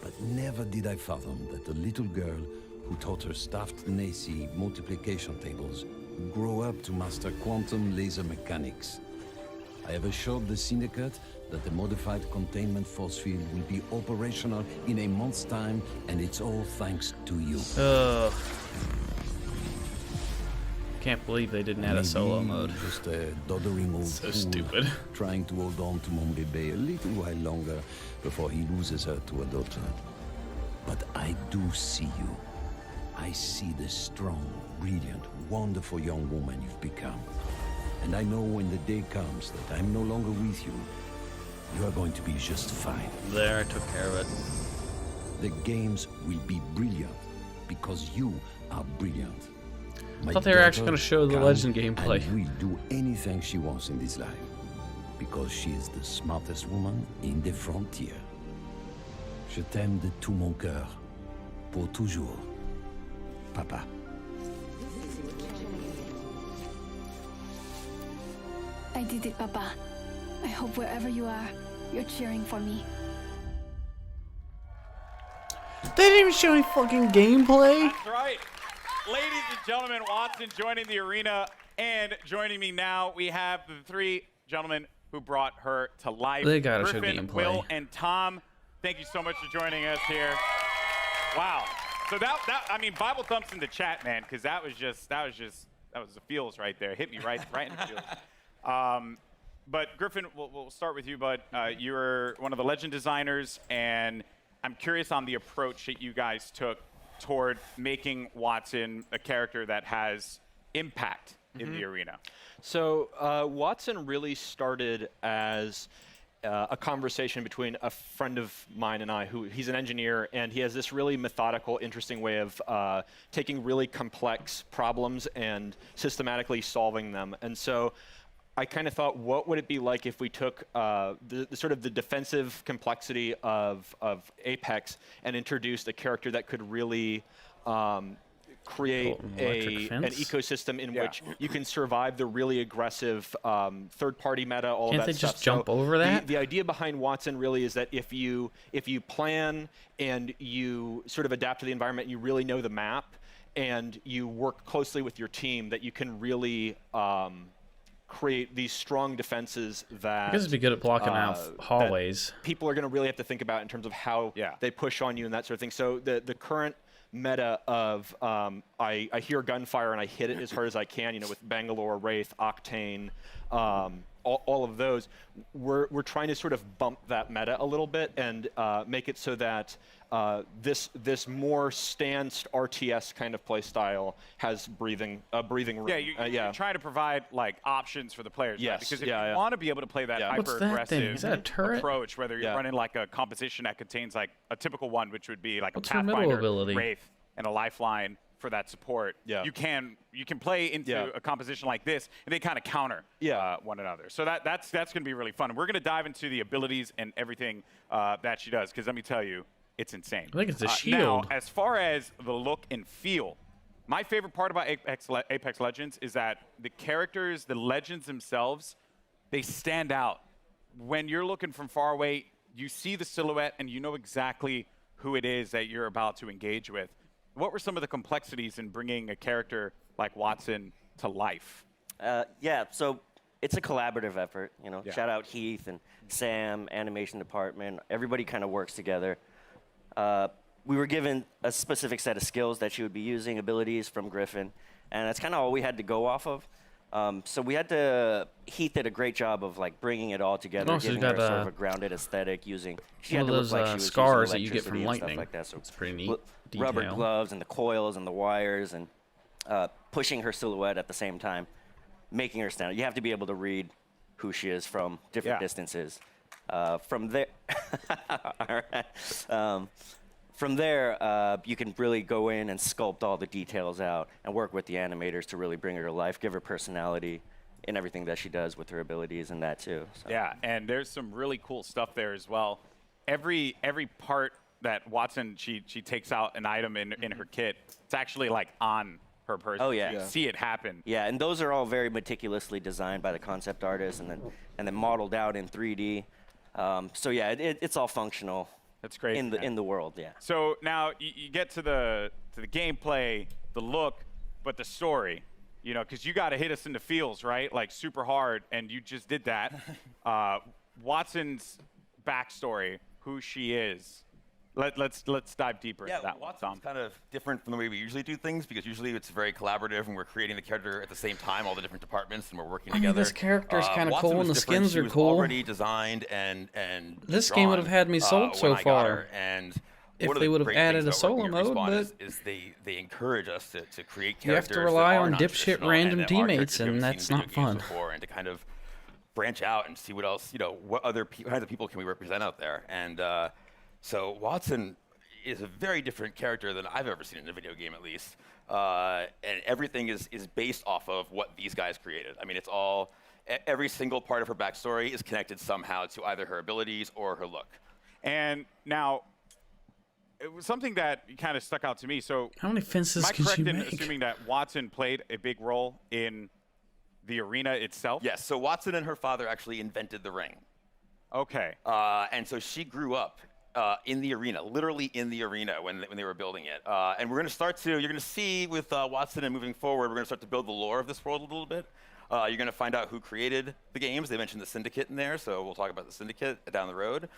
but never did I fathom that the little girl who taught her staffed Nazi multiplication tables would grow up to master quantum laser mechanics. I have assured the Syndicate that the modified containment force field will be operational in a month's time, and it's all thanks to you. Can't believe they didn't add a solo mode. Just a doddering old So fool stupid. trying to hold on to mon bébé a little while longer before he loses her to adulthood. But I do see you. I see the strong, brilliant, wonderful young woman you've become. And I know when the day comes that I'm no longer with you, you are going to be just fine. There, I took care of it. The games will be brilliant because you are brilliant. I thought they were actually going to show the legend gameplay. And will do anything she wants in this life because she is the smartest woman in the frontier. Je t'aime de tout mon cœur, pour toujours, Papa. I did it, Papa. I hope wherever you are, you're cheering for me. They didn't even show any fucking gameplay. That's right. Ladies and gentlemen, Watson joining the arena, and joining me now, we have the three gentlemen who brought her to life. They gotta show Griffin, gameplay. Will, and Tom. Thank you so much for joining us here. Wow. So I mean, Bible thumps in the chat, man, because that was the feels right there. Hit me right in the feels. But Griffin, we'll start with you, bud. You're one of the legend designers, and I'm curious on the approach that you guys took toward making Watson a character that has impact in the arena. So Watson really started as a conversation between a friend of mine and I, who he's an engineer, and he has this really methodical, interesting way of taking really complex problems and systematically solving them. And so I kind of thought, what would it be like if we took the sort of the defensive complexity of Apex and introduced a character that could really create an ecosystem in which you can survive the really aggressive third-party meta, all Can't of that they stuff. just jump over that? The idea behind Watson really is that if you plan and you sort of adapt to the environment, you really know the map, and you work closely with your team, that you can really create these strong defenses that I guess it'd be good at blocking out hallways. People are going to really have to think about in terms of how they push on you and that sort of thing. So the current meta of I hear gunfire and I hit it as hard as I can, you know, with Bangalore, Wraith, Octane, all of those. We're trying to sort of bump that meta a little bit and make it so that this more stanced RTS kind of play style has breathing room. Yeah, you're trying to provide like options for the players. Yes, right? Because if you want to be able to play that hyper-aggressive approach, whether you're running like a composition that contains like a typical one, which would be like a Pathfinder, Wraith, and a Lifeline for that support, you can play into a composition like this, and they kind of counter one another. So that's going to be really fun. And we're going to dive into the abilities and everything that she does, because let me tell you, it's insane. I think it's a shield. Now, as far as the look and feel, my favorite part about Apex Legends is that the characters, the legends themselves, they stand out. When you're looking from far away, you see the silhouette and you know exactly who it is that you're about to engage with. What were some of the complexities in bringing a character like Wattson to life? Yeah, so it's a collaborative effort. You know, shout out Heath and Sam, animation department. Everybody kind of works together. We were given a specific set of skills that she would be using, abilities from Griffin, and that's kind of all we had to go off of. So we had to, Heath did a great job of like bringing it all together, giving her sort of a grounded aesthetic using, she had to look like she was scars using that you get from lightning. Stuff like that. So it's pretty neat. Rubber gloves and the coils and the wires and pushing her silhouette at the same time, making her stand out. You have to be able to read who she is from different distances. From there, all right. From there, you can really go in and sculpt all the details out and work with the animators to really bring her to life, give her personality in everything that she does with her abilities and that too. So. Yeah, and there's some really cool stuff there as well. Every part that Wattson, she takes out an item in her kit, it's actually like on her person. Oh yeah. You see it happen. Yeah, and those are all very meticulously designed by the concept artist and then modeled out in 3D. So yeah, it's all functional. That's great. In the world, yeah. So now you get to the gameplay, the look, but the story, you know, because you got to hit us in the feels, right? Like super hard, and you just did that. Wattson's backstory, who she is. Let's dive deeper into that. Watson's kind of different from the way we usually do things, because usually it's very collaborative and we're creating the character at the same time, all the different departments, and we're working together. This character's kind of Watson cool, and the skins she are was cool. Already designed and this game would have had me sold so far. And if they would have added a solo mode, but is they encourage us to create characters. You have to rely on dipshit random teammates, and that's not fun. And to kind of branch out and see what else, you know, what other kinds of people can we represent out there. And so Wattson is a very different character than I've ever seen in a video game, at least. And everything is based off of what these guys created. I mean, it's all, every single part of her backstory is connected somehow to either her abilities or her look. And now, it was something that kind of stuck out to me. So, how many fences can she make? Assuming that Wattson played a big role in the arena itself? Yes, so Wattson and her father actually invented the ring. Okay. And so she grew up in the arena, literally in the arena when they were building it. And we're going to start to, you're going to see with Wattson and moving forward, we're going to start to build the lore of this world a little bit. You're going to find out who created the games. They mentioned the Syndicate in there, so we'll talk about the Syndicate down the road.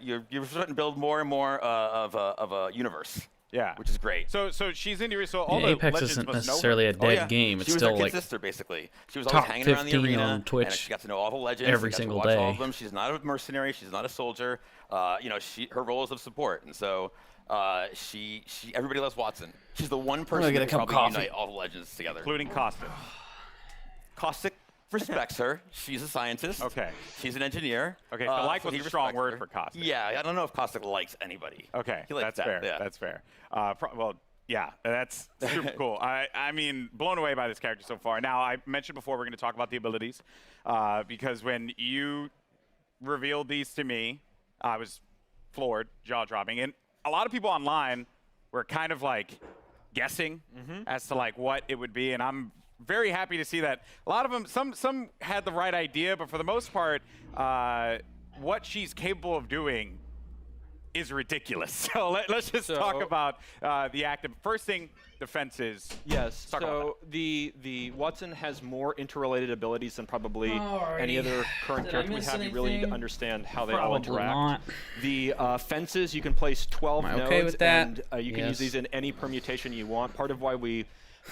You're starting to build more and more of a universe. Yeah, which is great. So she's into so all the Apex legends isn't must necessarily know her. a dead game. It's she was still our kid like sister, basically. She was always hanging around the arena on Twitch, and she got to know all the legends. every got single to watch day. all of them. She's not a mercenary. She's not a soldier. You know, her role is of support, and so everybody loves Wattson. She's the one person that can probably unite all the legends together, including Caustic. Caustic respects her. She's a scientist. Okay. She's an engineer. Okay, so like was a strong word for Caustic. Yeah, I don't know if Caustic likes anybody. Okay, he likes that's fair. Yeah. That's fair. Well, yeah, that's super cool. I mean, blown away by this character so far. Now, I mentioned before we're going to talk about the abilities, because when you revealed these to me, I was floored, jaw-dropping. And a lot of people online were kind of like guessing as to like what it would be, and I'm very happy to see that a lot of them, some had the right idea, but for the most part, what she's capable of doing is ridiculous. So let's just talk about the active. First thing, defenses. Yes. So the Watson has more interrelated abilities than probably any other current character we have. You really need to understand how they all interact. Not. The fences, you can place 12 nodes, okay with that? and you can use these in any permutation you want. Part of why we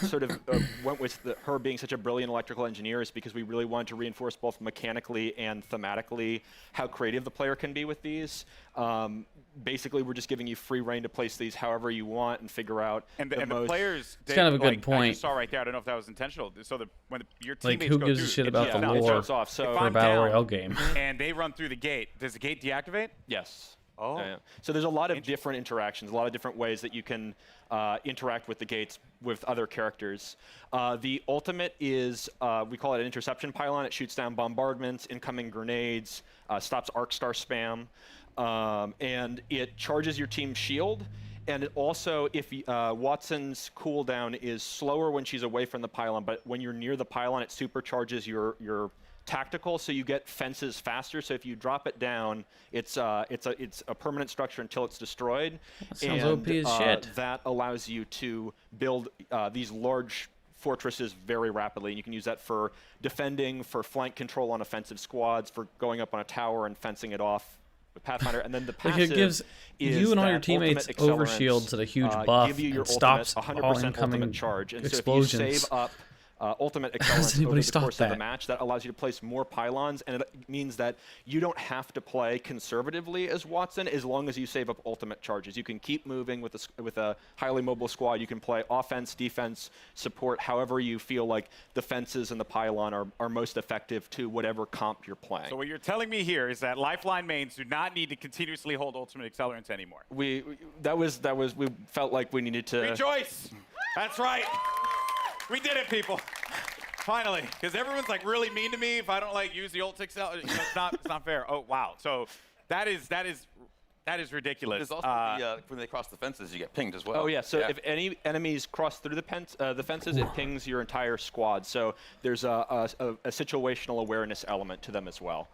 sort of went with her being such a brilliant electrical engineer is because we really wanted to reinforce both mechanically and thematically how creative the player can be with these. Basically, we're just giving you free reign to place these however you want and figure out the players. It's kind of a good point. I just saw right there. I don't know if that was intentional. So when your teammates who go gives a through, shit about the lore for a battle royale game? And they run through the gate. Does the gate deactivate? Yes. Oh. Yeah. So there's a lot of different interactions, a lot of different ways that you can interact with the gates with other characters. The ultimate is, we call it an interception pylon. It shoots down bombardments, incoming grenades, stops arc star spam, and it charges your team's shield. And it also, if Watson's cooldown is slower when she's away from the pylon, but when you're near the pylon, it supercharges your tactical, so you get fences faster. So if you drop it down, it's a permanent structure until it's destroyed. That sounds OP as shit. That allows you to build these large fortresses very rapidly, and you can use that for defending, for flank control on offensive squads, for going up on a tower and fencing it off with Pathfinder. And then the passive it gives you and all your teammates overshields at a huge buff and stops all incoming charge. And explosions. So if you save up ultimate accelerants over the course of the match, that allows you to place more pylons, and it means that you don't have to play conservatively as Watson as long as you save up ultimate charges. You can keep moving with a highly mobile squad. You can play offense, defense, support, however you feel like the fences and the pylon are most effective to whatever comp you're playing. So what you're telling me here is that Lifeline mains do not need to continuously hold ultimate accelerants anymore. We felt like we needed to rejoice. That's right. We did it, people. Finally, because everyone's like really mean to me if I don't like use the ult accelerant. It's not fair. Oh wow. So that is ridiculous. There's also when they cross the fences, you get pinged as well. Oh yeah. So if any enemies cross through the fences, it pings your entire squad. So there's a situational awareness element to them as well.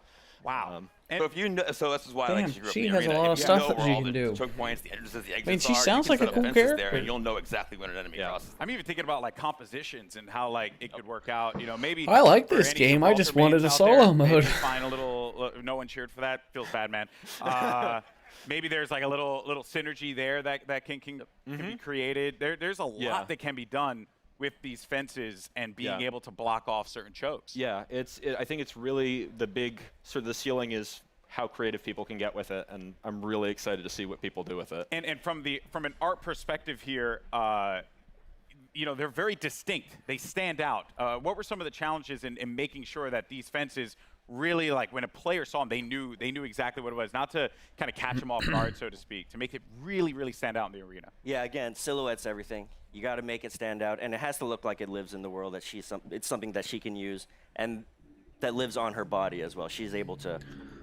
Wow. So if you know, so this is why I like she grew up in the has arena. a lot of stuff that she all can the do. choke points, the entrances, the exits I mean, she are, sounds like a cool character. there, and you'll know exactly when an enemy crosses. I'm even thinking about like compositions and how like it could work out. You know, maybe. I like this game. I just wanted a solo mode. Find a little. No one cheered for that. Feels bad, man. Maybe there's like a little synergy there that can be created. There's a lot that can be done with these fences and being able to block off certain chokes. Yeah, I think it's really the big sort of the ceiling is how creative people can get with it, and I'm really excited to see what people do with it. And from an art perspective here, you know, they're very distinct. They stand out. What were some of the challenges in making sure that these fences really, like, when a player saw them, they knew exactly what it was, not to kind of catch them off guard, so to speak, to make it really, really stand out in the arena? Yeah, again, silhouette's everything. You got to make it stand out, and it has to look like it lives in the world, that it's something that she can use, and that lives on her body as well. She's able to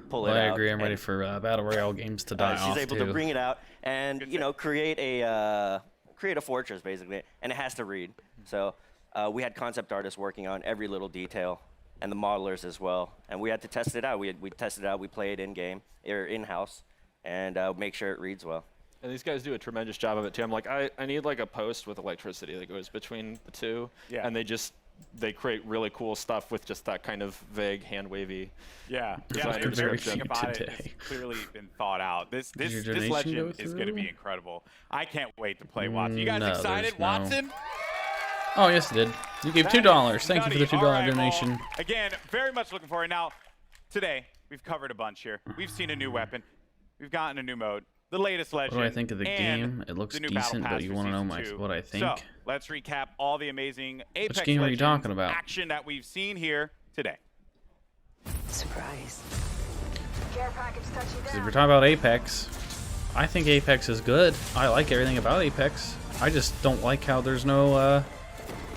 pull it out. I agree. I'm ready for Battle Royale games to die off, She's able to bring it out and, you know, create a fortress, basically, and it has to read. So we had concept artists working on every little detail, and the modelers as well. And we had to test it out. We tested it out. We play it in-game, or in-house, and make sure it reads well. And these guys do a tremendous job of it, too. I'm like, I need, like, a post with electricity that goes between the two. Yeah. And they create really cool stuff with just that kind of vague, hand-wavy design everything about it has clearly been thought out. This legend is going to be incredible. I can't wait to play Watson. You guys excited? Watson? Oh, yes, it did. You gave $2. Thank you for the $2 donation. Well, again, very much looking forward. Now, today, we've covered a bunch here. We've seen a new weapon. We've gotten a new mode. The latest legend. What do I think of the game? It looks decent, but you want to know what I think? So, let's recap all the amazing Apex Which game are you talking about? Action that we've seen here today. Surprise. If we're talking about Apex, I think Apex is good. I like everything about Apex. I just don't like how there's no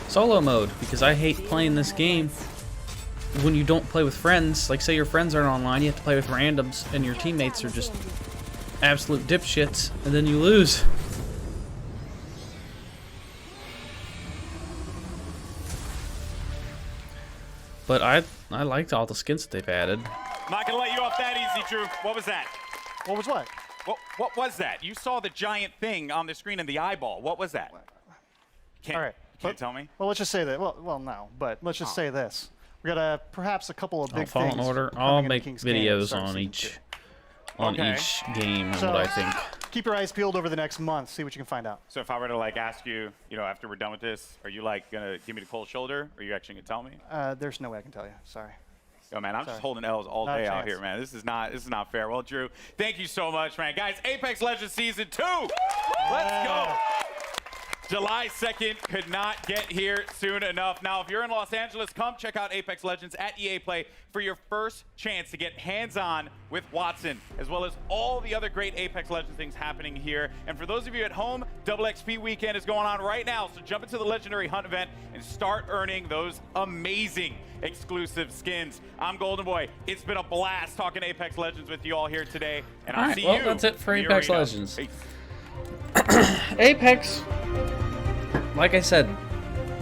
solo mode, because I hate playing this game when you don't play with friends. Like, say your friends aren't online, you have to play with randoms, and your teammates are just absolute dipshits, and then you lose. But I liked all the skins that they've added. I'm not gonna let you off that easy, Drew. What was that? What was what? What was that? You saw the giant thing on the screen in the eyeball. What was that? All right. Can't tell me? Well, let's just say that. Well, no, but let's just say this. We got perhaps a couple of big Fallen things. Order. I'll make videos on each game and what I think. Keep your eyes peeled over the next month. See what you can find out. So if I were to like ask you, after we're done with this, are you like gonna give me the cold shoulder? Or are you actually gonna tell me? There's no way I can tell you. Sorry. Yo, man, I'm just holding L's all day out here, man. This is not fair. Well, Drew, thank you so much, man. Guys, Apex Legends Season 2. Let's go. July 2nd, could not get here soon enough. Now, if you're in Los Angeles, come check out Apex Legends at EA Play for your first chance to get hands-on with Wattson, as well as all the other great Apex Legends things happening here. And for those of you at home, Double XP Weekend is going on right now, so jump into the Legendary Hunt event and start earning those amazing exclusive skins. I'm Golden Boy. It's been a blast talking Apex Legends with you all here today, and I'll see you. Well, that's it for in the Apex arena. Legends. Peace. Apex, like I said,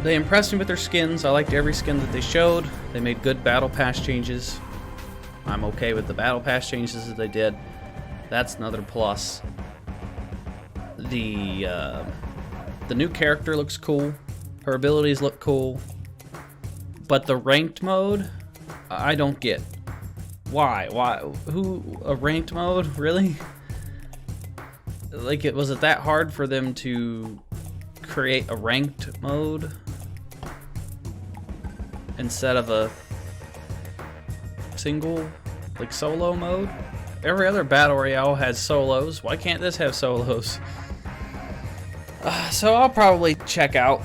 they impressed me with their skins. I liked every skin that they showed. They made good Battle Pass changes. I'm okay with the Battle Pass changes that they did. That's another plus. The new character looks cool. Her abilities look cool. But the ranked mode, I don't get. Why? A ranked mode? Really? Like, was it that hard for them to create a ranked mode instead of a single, like, solo mode? Every other Battle Royale has solos. Why can't this have solos? So I'll probably check out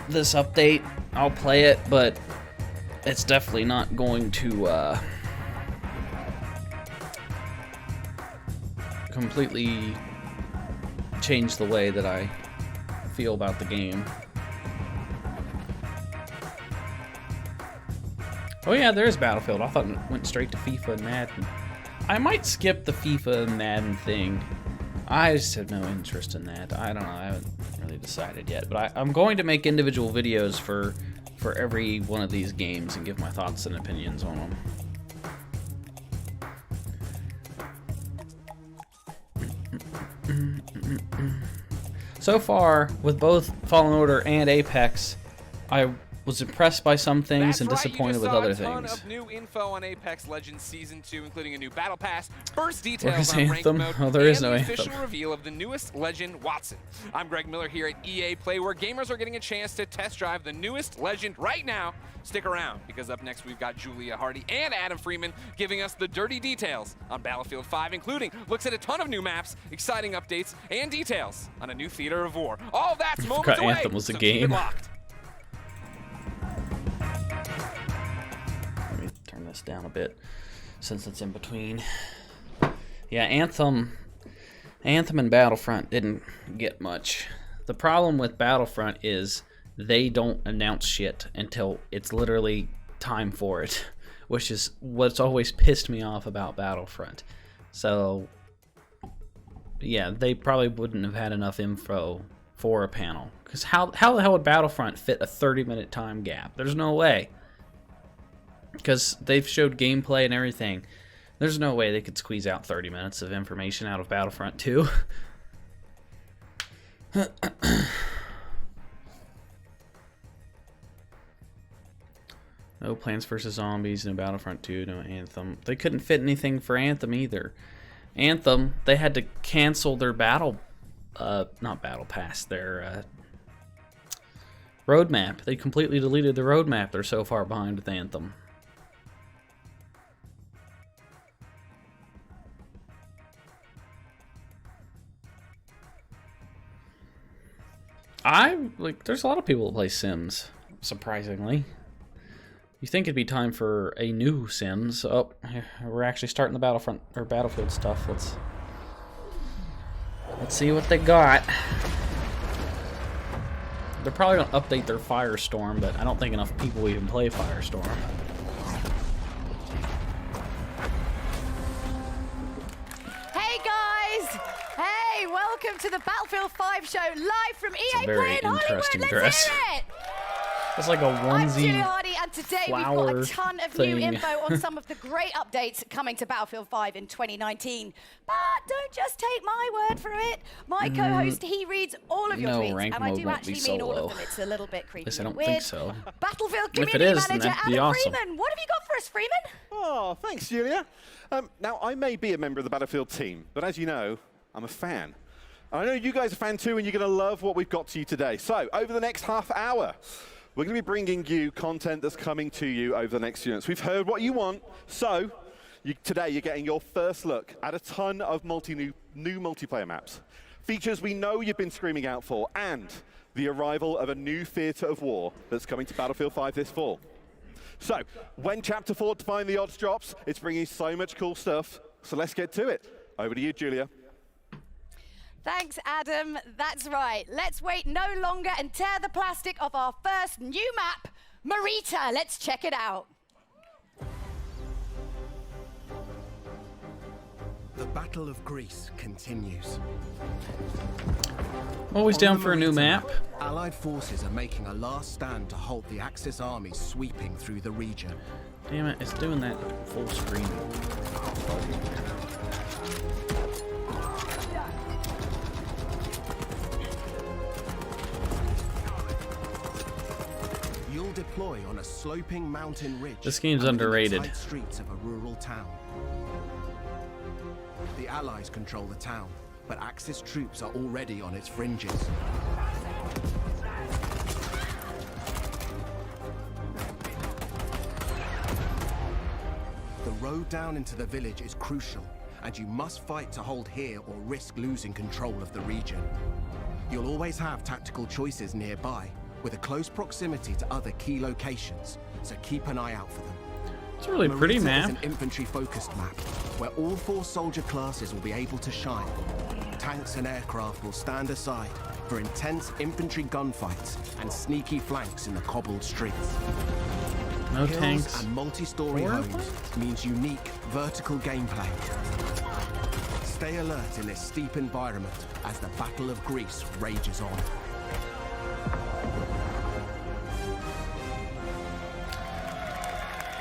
this update. I'll play it, but it's definitely not going to completely change the way that I feel about the game. Oh yeah, there is Battlefield. I thought it went straight to FIFA and Madden. I might skip the FIFA and Madden thing. I just have no interest in that. I don't know. I haven't really decided yet. But I'm going to make individual videos for every one of these games and give my thoughts and opinions on them. So far, with both Fallen Order and Apex, I was impressed by some things and disappointed with other things. A ton of new info on Apex Legends Season 2, including a new Battle Pass, first details Where's on ranked Anthem? mode, Oh, there is and no the official Anthem. reveal of the newest Legend, Wattson. I'm Greg Miller here at EA Play, where gamers are getting a chance to test drive the newest Legend right now. Stick around, because up next we've got Julia Hardy and Adam Freeman giving us the dirty details on Battlefield 5, including looks at a ton of new maps, exciting updates, and details on a new theater of war. All that's moments away, Anthem was a so keep it game. locked. Let me turn this down a bit since it's in between. Yeah, Anthem and Battlefront didn't get much. The problem with Battlefront is they don't announce shit until it's literally time for it, which is what's always pissed me off about Battlefront. So, yeah, they probably wouldn't have had enough info for a panel. Because how the hell would Battlefront fit a 30-minute time gap? There's no way. Because they've showed gameplay and everything. There's no way they could squeeze out 30 minutes of information out of Battlefront 2. No Plants vs. Zombies, no Battlefront 2, no Anthem. They couldn't fit anything for Anthem either. Anthem, they had to cancel their not Battle Pass, their roadmap. They completely deleted the roadmap. They're so far behind with Anthem. There's a lot of people that play Sims, surprisingly. You think it'd be time for a new Sims. Oh, we're actually starting the Battlefield stuff. Let's see what they got. They're probably gonna update their Firestorm, but I don't think enough people even play Firestorm. Hey guys! Hey, welcome to the Battlefield 5 show live from EA Play in Hollywood. interesting Let's dress. hear it! It's like a I'm onesie Julia Hardy, and today we've got flower a ton of thing. new info on some of the great updates coming to Battlefield 5 in 2019. But don't just take my word for it. My co-host, he reads all of your tweets, rank and I mode do won't be actually mean all solo. of them. It's a little bit creepy At least I and don't weird. think so. Battlefield If it Community is, then Manager that'd be Adam awesome. Freeman. What have you got for us, Freeman? Oh, thanks, Julia. Now, I may be a member of the Battlefield team, but as you know, I'm a fan. And I know you guys are a fan too, and you're going to love what we've got to you today. So, over the next half hour, we're going to be bringing you content that's coming to you over the next few minutes. We've heard what you want, so today you're getting your first look at a ton of new multiplayer maps. Features we know you've been screaming out for, and the arrival of a new theatre of war that's coming to Battlefield 5 this fall. So, when Chapter 4 Define the Odds drops, it's bringing so much cool stuff, so let's get to it. Over to you, Julia. Thanks, Adam. That's right. Let's wait no longer and tear the plastic off our first new map, Marita. Let's check it out. The Battle of Greece continues. Always down for a new map. Allied forces are making a last stand to halt the Axis armies sweeping through the region. Damn it, it's doing that full screen. You'll deploy on a sloping mountain ridge. This game's underrated. Tight streets of a rural town. The Allies control the town, but Axis troops are already on its fringes. The road down into the village is crucial, and you must fight to hold here or risk losing control of the region. You'll always have tactical choices nearby, with a close proximity to other key locations, so keep an eye out for them. It's a really pretty Marita map. is an infantry-focused map, where all 4 soldier classes will be able to shine. Tanks and aircraft will stand aside for intense infantry gunfights and sneaky flanks in the cobbled streets. No Hills tanks. and multi-story Or homes means unique vertical gameplay. Stay alert in this steep environment as the Battle of Greece rages on.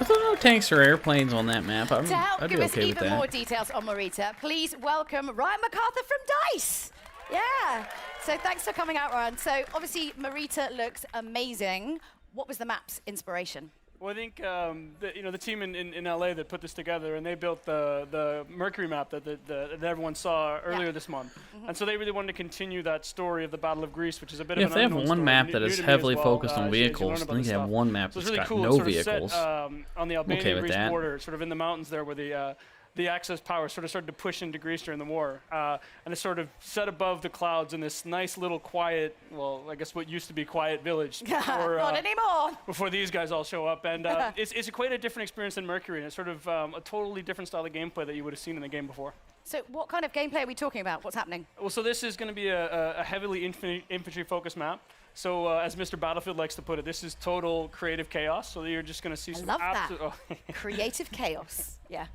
If there are no tanks or airplanes on that map, To help I'd be give us okay with even more that. details on Marita, please welcome Ryan MacArthur from DICE. Yeah. So thanks for coming out, Ryan. So obviously Marita looks amazing. What was the map's inspiration? Well, I think the team in LA that put this together, and they built the Mercury map that everyone saw earlier this month. And so they really wanted to continue that story of the Battle of Greece, which is a bit of an If they have unknown one story, map that new is to me heavily as well, focused on as you learn vehicles, about then you this have stuff. one map So it's that's really got cool. no It's sort of vehicles. set, on the I'm okay with Albania-Greece that. border, sort of in the mountains there, where the Axis power sort of started to push into Greece during the war, and it's sort of set above the clouds in this nice little quiet, well, I guess what used to be quiet village. Before, Not anymore. Before these guys all show up, and it's quite a different experience than Mercury, and it's sort of a totally different style of gameplay that you would have seen in the game before. So what kind of gameplay are we talking about? What's happening? Well, so this is going to be a heavily infantry-focused map. So as Mr. Battlefield likes to put it, this is total creative chaos. So you're just going to see some love that. absolute Creative chaos. Yeah.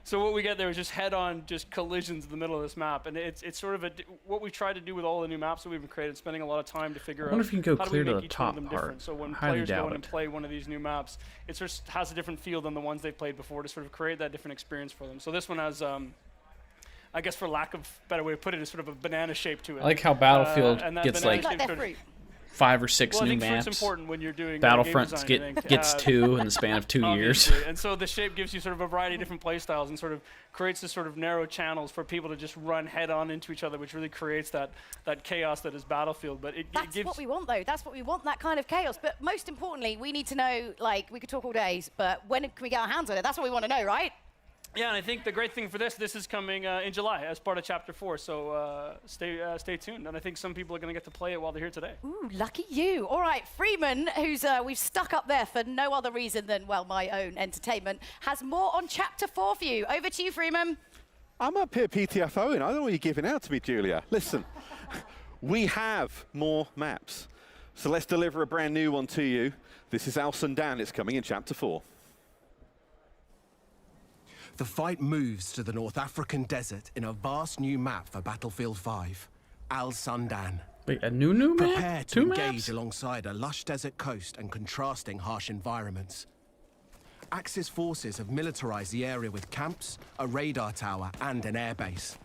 So what we get there is just head-on, just collisions in the middle of this map, and it's sort of what we try to do with all the new maps that we've created, spending a lot of time to figure out. I wonder if you can go how clear do we to make the each top one of them part. different. So when Highly players go doubt in and it. play one of these new maps, it sort of has a different feel than the ones they've played before to sort of create that different experience for them. So this one has, I guess for lack of a better way to put it, is sort of a banana shape to it. I like how Battlefield and that gets banana like shape sort of- 5 or 6 well, I new think fruit's maps. important when you're doing Battlefront game design, I think. gets 2 in the span of 2 years. Obviously. And so the shape gives you sort of a variety of different play styles and sort of creates this sort of narrow channels for people to just run head on into each other, which really creates that chaos that is Battlefield. But it That's gives what we want, though. That's what we want, that kind of chaos. But most importantly, we need to know, like, we could talk all days, but when can we get our hands on it? That's what we want to know, right? Yeah, and I think the great thing for this is coming in July as part of Chapter 4. So stay tuned. And I think some people are going to get to play it while they're here today. Ooh, lucky you. All right, Freeman, who's we've stuck up there for no other reason than, well, my own entertainment, has more on Chapter 4 for you. Over to you, Freeman. I'm up here PTFOing. I don't know what you're giving out to me, Julia. Listen, we have more maps. So let's deliver a brand new one to you. This is Al Sundan. It's coming in Chapter 4. The fight moves to the North African desert in a vast new map for Battlefield 5, Al Sundan. Wait, a new map? Prepare to 2 engage maps? alongside a lush desert coast and contrasting harsh environments. Axis forces have militarized the area with camps, a radar tower, and an airbase.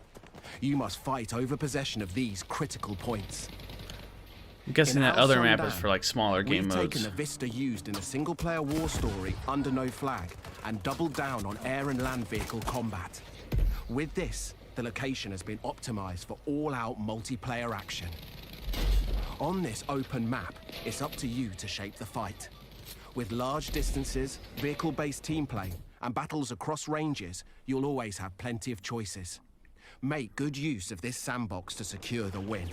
You must fight over possession of these critical points. I'm guessing In that Al other map Sundan, is for like smaller game we've taken modes. the vista used in a single-player war story under no flag and doubled down on air and land vehicle combat. With this, the location has been optimized for all-out multiplayer action. On this open map, it's up to you to shape the fight. With large distances, vehicle-based team play, and battles across ranges, you'll always have plenty of choices. Make good use of this sandbox to secure the win.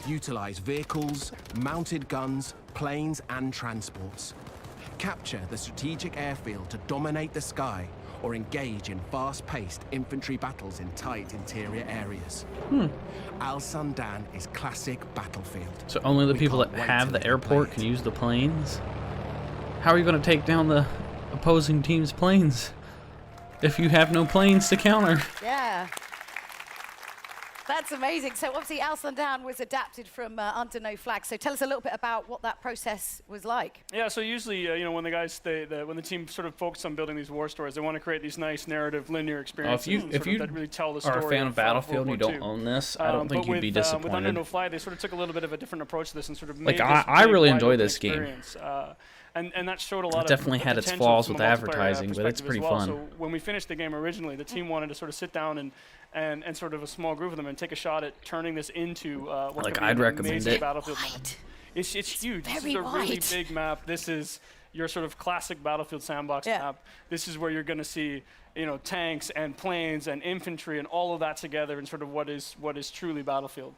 Utilize vehicles, mounted guns, planes, and transports. Capture the strategic airfield to dominate the sky, or engage in fast-paced infantry battles in tight interior areas. Al Sundan is classic battlefield. So only the people that have the airport can use the planes? How are you going to take down the opposing team's planes if you have no planes to counter? Yeah. That's amazing. So obviously Al Sundan was adapted from Under No Flag. So tell us a little bit about what that process was like. Yeah, so usually, you know, when the guys, when the team sort of focus on building these war stories, they want to create these nice narrative, linear experiences if you that really tell the story. are a fan of Battlefield and you World War don't II. own this, I don't think you'd be disappointed. With Under No Flag, they sort of took a little bit of a different approach to this and sort of Like, made this I big, really wide enjoy open this game. experience. And that showed a lot It definitely of had its potential flaws from with a multiplayer advertising, but it's perspective pretty as well. fun. So when we finished the game originally, the team wanted to sort of sit down and sort of a small group of them and take a shot at turning this into what's Like, gonna be I'd an recommend amazing it. Battlefield map. It's huge. This is very a really wide. big map. This is your sort of classic Battlefield sandbox map. This is where you're going to see, you know, tanks and planes and infantry and all of that together in sort of what is truly Battlefield.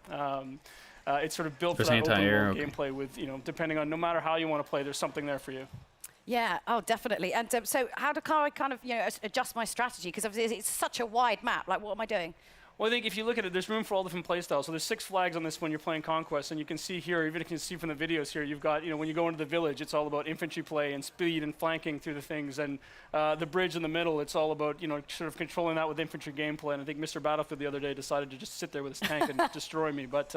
It's sort of built for There's that open anti-air, world okay. gameplay with, you know, depending on no matter how you want to play, there's something there for you. Yeah, oh, definitely. And so how do I kind of, you know, adjust my strategy? Because obviously it's such a wide map. Like, what am I doing? Well, I think if you look at it, there's room for all different playstyles. So there's 6 flags on this when you're playing Conquest, and you can see here, even if you can see from the videos here, you've got, you know, when you go into the village, it's all about infantry play and speed and flanking through the things, and the bridge in the middle, it's all about, you know, sort of controlling that with infantry gameplay. And I think Mr. Battlefield the other day decided to just sit there with his tank and destroy me. But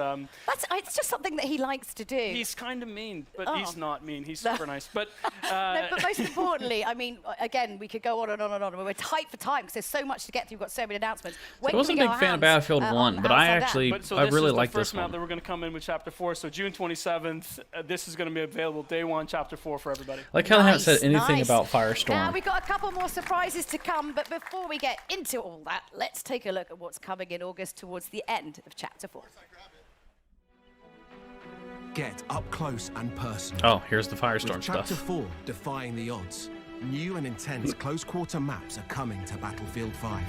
it's just something that he likes to do. He's kind of mean, but he's not mean. He's super nice. But no, but most importantly, I mean, again, we could go on and on and on. We're tight for time because there's so much to get through. We've got so many announcements. I wasn't a big fan of Battlefield 1, but I actually, I really like this map one. that we're going to come in with Chapter 4. So June 27th, this is going to be available day 1, Chapter 4 for everybody. I like how they haven't said anything about Firestorm. Now we've got a couple more surprises to come, but before we get into all that, let's take a look at what's coming in August towards the end of Chapter 4. Get up close and personal. Oh, here's the Firestorm With stuff. Chapter 4, Defying the Odds. New and intense close-quarter maps are coming to Battlefield 5.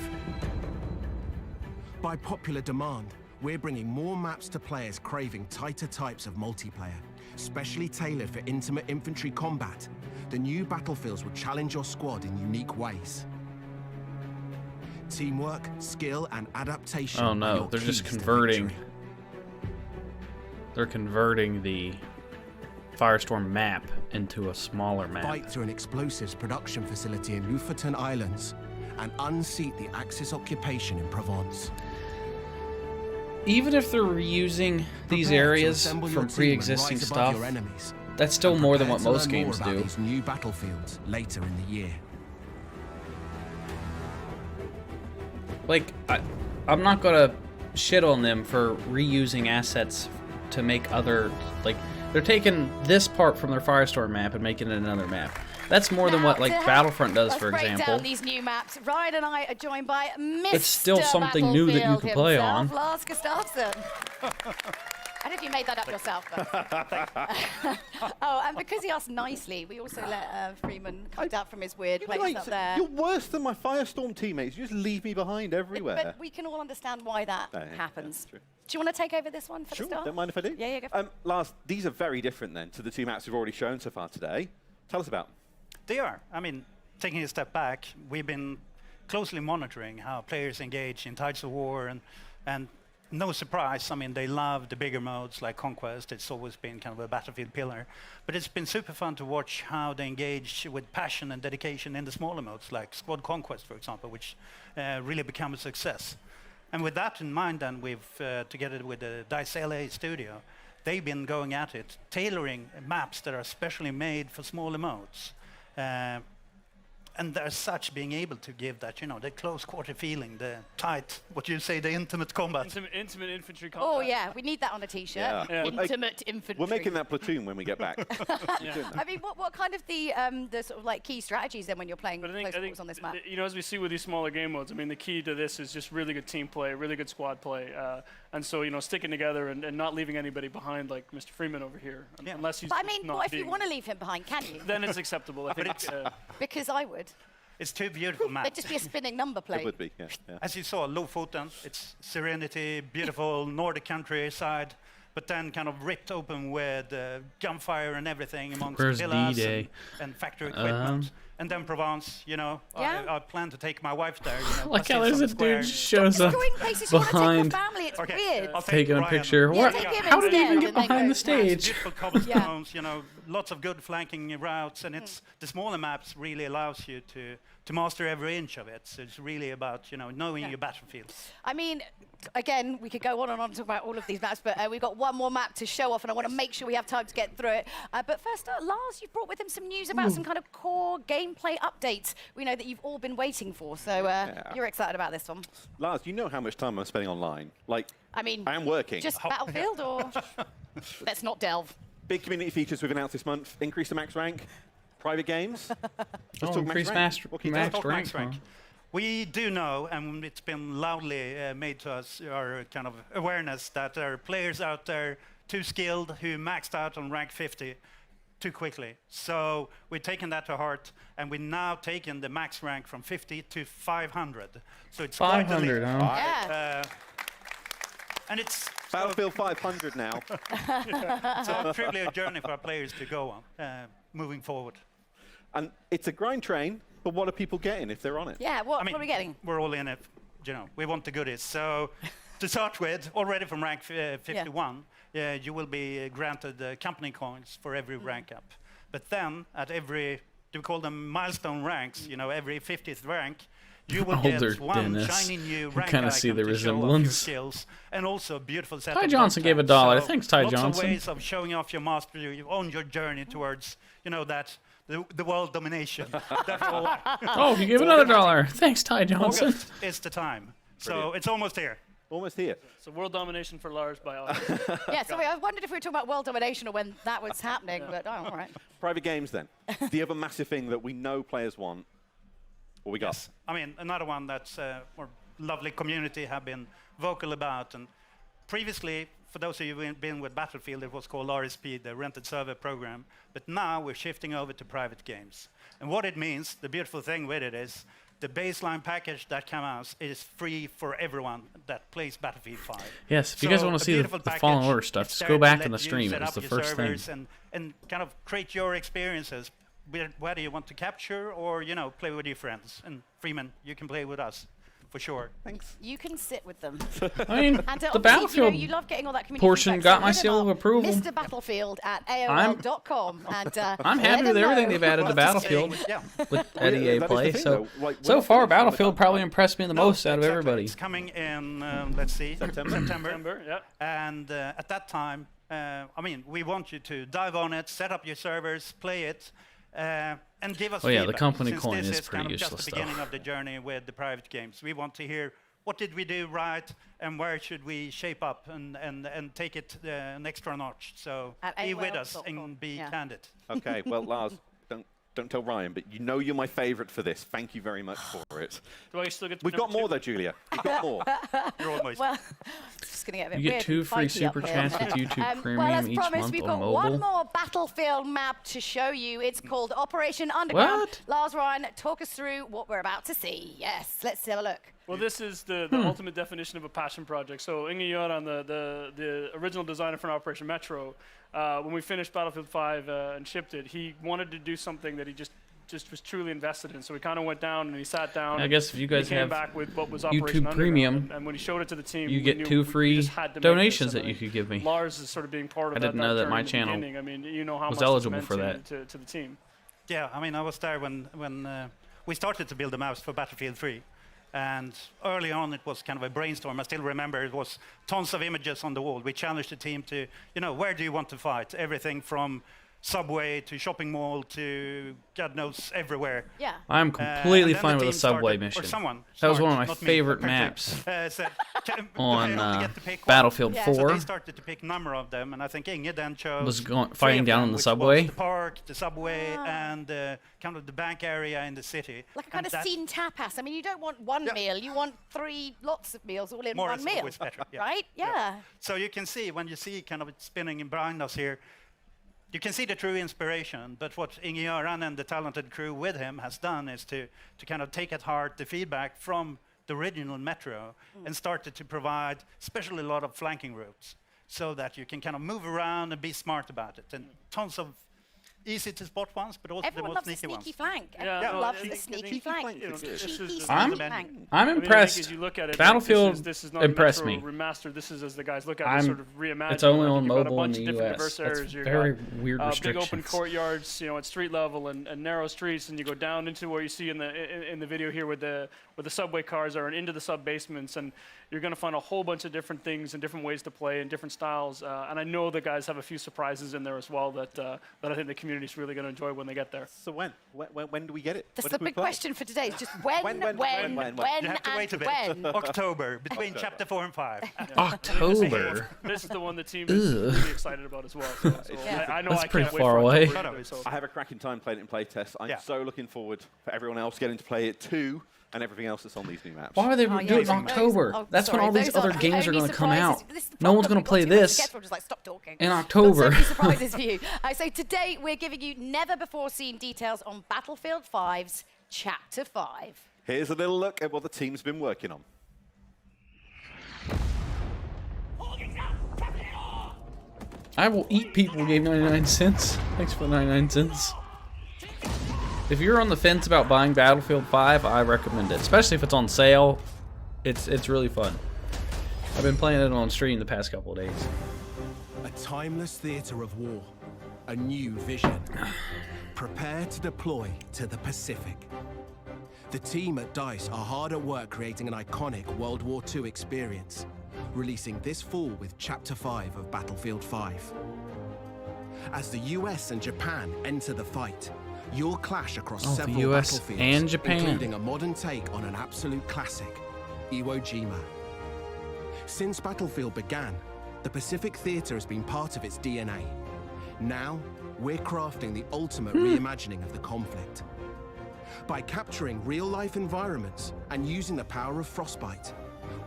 By popular demand, we're bringing more maps to players craving tighter types of multiplayer, specially tailored for intimate infantry combat. The new battlefields will challenge your squad in unique ways. Teamwork, skill, and adaptation. Oh are no, your they're just keys to converting. victory. They're converting the Firestorm map into a smaller map. Fight through an explosives production facility in Lofoten Islands and unseat the Axis occupation in Provence. Even if they're reusing these Prepare to areas assemble your from team pre-existing and rise above stuff, your enemies. that's still And more than prepare what to most learn more games about do. these new battlefields later in the year. Like, I'm not gonna shit on them for reusing assets to make other, like, they're taking this part from their Firestorm map and making it another map. That's more than what, like, Battlefront does, for Let's break example. down these new maps. Ryan and I are joined by Mr. It's still something new that you can play on. himself, Lars Gustafsson. I don't know if you made that up yourself, but. Oh, and because he asked nicely, we also let Freeman come down from his weird place up there. You're worse than my Firestorm teammates. You just leave me behind everywhere. But we can all understand why that happens. True. Do you want to take over this one for Sure, the start? don't mind if I do. Yeah, go for it. Lars, these are very different then to the 2 maps we've already shown so far today. Tell us about them. They are. I mean, taking a step back, we've been closely monitoring how players engage in Tides of War, and no surprise, I mean, they love the bigger modes like Conquest. It's always been kind of a Battlefield pillar. But it's been super fun to watch how they engage with passion and dedication in the smaller modes, like Squad Conquest, for example, which really become a success. And with that in mind, then, we've, together with the DICE LA studio, they've been going at it, tailoring maps that are specially made for smaller modes. And as such, being able to give that, the close quarter feeling, the tight, what you say, the intimate combat. Intimate infantry combat. Oh yeah, we need that on a t-shirt. Yeah. Intimate infantry. We're making that platoon when we get back. I mean, what kind of the sort of like key strategies then when you're playing close quarters on this map? As we see with these smaller game modes, I mean, the key to this is just really good team play, really good squad play, and so sticking together and not leaving anybody behind, like Mr. Freeman over here, unless he's. But I mean, not what if being you want to leave him behind? Can you? Then it's acceptable. I think. Because I would. It's two beautiful maps. It'd just be a spinning number plate. It would be, yeah. As you saw, Lofoten, it's serenity, beautiful Nordic countryside, but then kind of ripped open with gunfire and everything amongst Where's villas D-Day? and factory equipment. And then Provence, I plan to take my wife there. Like how there's a dude shows up behind, taking a picture. How did he even get behind the stage? Beautiful cobblestones, lots of good flanking routes, and the smaller maps really allows you to master every inch of it. So it's really about knowing your battlefield. I mean, again, we could go on and on and talk about all of these maps, but we've got one more map to show off, and I want to make sure we have time to get through it. But first, Lars, you've brought with him some news about some kind of core gameplay updates. We know that you've all been waiting for, so you're excited about this one. Lars, you know how much time I'm spending online. Like, I mean, I am working. Just Battlefield, or let's not delve. Big community features we've announced this month: increase the max rank, private games. Increase max rank. We do know, and it's been loudly made to us, our kind of awareness that there are players out there too skilled who maxed out on rank 50 too quickly. So we've taken that to heart, and we've now taken the max rank from 50 to 500. So it's 500, huh? Yeah. And it's Battlefield 500 now. so truly a journey for our players to go on, moving forward. And it's a grind train, but what are people getting if they're on it? Yeah, what are we getting? We're all in it. We want the goodies. So to start with, already from rank 51, you will be granted company coins for every rank up. But then at every, do we call them milestone ranks, every 50th rank, you will get one shiny new rank kind of see the resemblance. Skills, and also a beautiful set Ty of Johnson gave $1. So Thanks, Ty Johnson. Lots of ways of showing off your mastery on your journey towards, that the world domination. Oh, you gave another $1. Thanks, Ty Johnson. August is the time. So it's almost here. Almost here. So world domination for Lars by August. Yeah, sorry, I wondered if we were talking about world domination or when that was happening, but all right. Private games, then. The other massive thing that we know players want. What we got? Yes. I mean, another one that's our lovely community have been vocal about. And previously, for those of you who've been with Battlefield, it was called RSP, the rented server program. But now we're shifting over to private games. And what it means, the beautiful thing with it is, the baseline package that comes out is free for everyone that plays Battlefield 5. Yes, if you guys want to see the Fallen Order stuff, just go back in the stream. It was the first thing. And kind of create your experiences, whether you want to capture or, play with your friends. And Freeman, you can play with us. For sure. Thanks. You can sit with them. I mean, and the Battlefield you love getting all that community portion feedback, got my seal of approval. Mr. Battlefield at AOL.com. And I'm happy with everything they've added to Battlefield at EA Play. So far, Battlefield probably impressed me the most out of everybody. It's coming in, let's see, September. Yeah. And at that time, we want you to dive on it, set up your servers, play it. And give us feedback. The company coin is pretty kind of useless just the beginning of the journey with the private games. We want to hear what did we do right and where should we shape up and take it an extra notch. So be with us and be candid. Okay, well, Lars, don't tell Ryan, but you're my favorite for this. Thank you very much for it. Do I still get to We've got more, though, Julia. We've got more. You're almost. Well, it's just going to get a bit You weird get 2 free super chats with YouTube Premium each month we've got on mobile. one more Battlefield map to show you. It's called Operation Underground. What? Lars, Ryan, talk us through what we're about to see. Yes, let's have a look. Well, this is the ultimate definition of a passion project. So Inge Göran, the original designer for Operation Metro, when we finished Battlefield 5 and shipped it, he wanted to do something that he just was truly invested in. So he kind of went down and he sat down. I guess if you guys came have back with what was YouTube Premium, and when he showed it to the team, you get 2 free donations that you could give me. Lars is sort of being part of that. I didn't know that my channel how was much eligible for that. To the team. Yeah, I was there when we started to build the maps for Battlefield 3. And early on, it was kind of a brainstorm. I still remember it was tons of images on the wall. We challenged the team to, where do you want to fight? Everything from subway to shopping mall to God knows everywhere. Yeah. I'm completely fine with a subway started, mission. Or someone that was one of smart, my not me, favorite apparently, maps said, on Battlefield 4. So they started to pick a number of them, and I think Inge then chose was fighting down in the subway. Was the park, the subway, and kind of the bank area in the city. Like a kind of scene tapas. I mean, you don't want one meal, you want lots of meals all in More one meal. Always better, right? Yeah. So you can see, when you see kind of it spinning behind us here, you can see the true inspiration, but what Inge Göran and the talented crew with him has done is to kind of take at heart the feedback from the original Metro and started to provide especially a lot of flanking routes so that you can kind of move around and be smart about it. And tons of easy to spot ones, but also Everyone the loves most sneaky a ones. sneaky flank. Yeah, Everyone no, loves I the think sneaky flank. I'm impressed. As you look at it, Battlefield this is not impressed Metro me. remastered. This is, as the guys look at it, sort of reimagined. It's only Like, on you've got a mobile in bunch the of different US. diverse That's areas. You've very got, weird big restrictions. open courtyards, at street level and narrow streets, and you go down into where you see in the video here where the subway cars are, and into the sub basements, and you're going to find a whole bunch of different things and different ways to play and different styles. And I know the guys have a few surprises in there as well that I think the community is really going to enjoy when they get there. So when do we get it? That's the big question for today. Is just when, You have to wait a bit. when. October, between chapter 4 and 5. October. This is the one the team is really excited about as well. So I know That's I pretty can't far wait away. for October, so. I have a cracking time playing it in playtest. I'm so looking forward for everyone else getting to play it too, and everything else that's on these new maps. Why are they doing it in October? That's when all these other games are going to come out. No one's going to play this in October. Got so many surprises for you. So today we're giving you never-before-seen details on Battlefield 5's Chapter 5. Here's a little look at what the team's been working on. I will eat people who gave 99 cents. Thanks for the 99 cents. If you're on the fence about buying Battlefield 5, I recommend it. Especially if it's on sale. It's really fun. I've been playing it on stream the past couple of days. A timeless theater of war. A new vision. Prepare to deploy to the Pacific. The team at DICE are hard at work creating an iconic World War II experience, releasing this fall with Chapter 5 of Battlefield 5. As the US and Japan enter the fight, you'll clash across several the US battlefields, and Japan. including a modern take on an absolute classic, Iwo Jima. Since Battlefield began, the Pacific Theater has been part of its DNA. Now, we're crafting the ultimate reimagining of the conflict. By capturing real-life environments and using the power of Frostbite,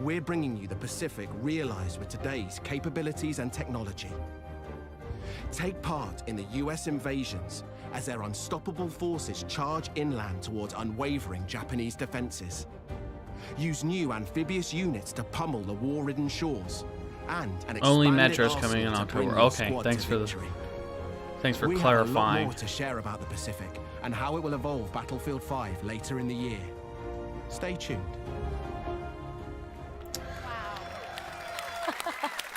we're bringing you the Pacific realized with today's capabilities and technology. Take part in the US invasions as their unstoppable forces charge inland towards unwavering Japanese defenses. Use new amphibious units to pummel the war-ridden shores, and an Only expanded Metro's coming in arsenal to bring October. your Okay, squad thanks to for victory. Thanks for We have a lot clarifying. more to share about the Pacific and how it will evolve Battlefield 5 later in the year. Stay tuned.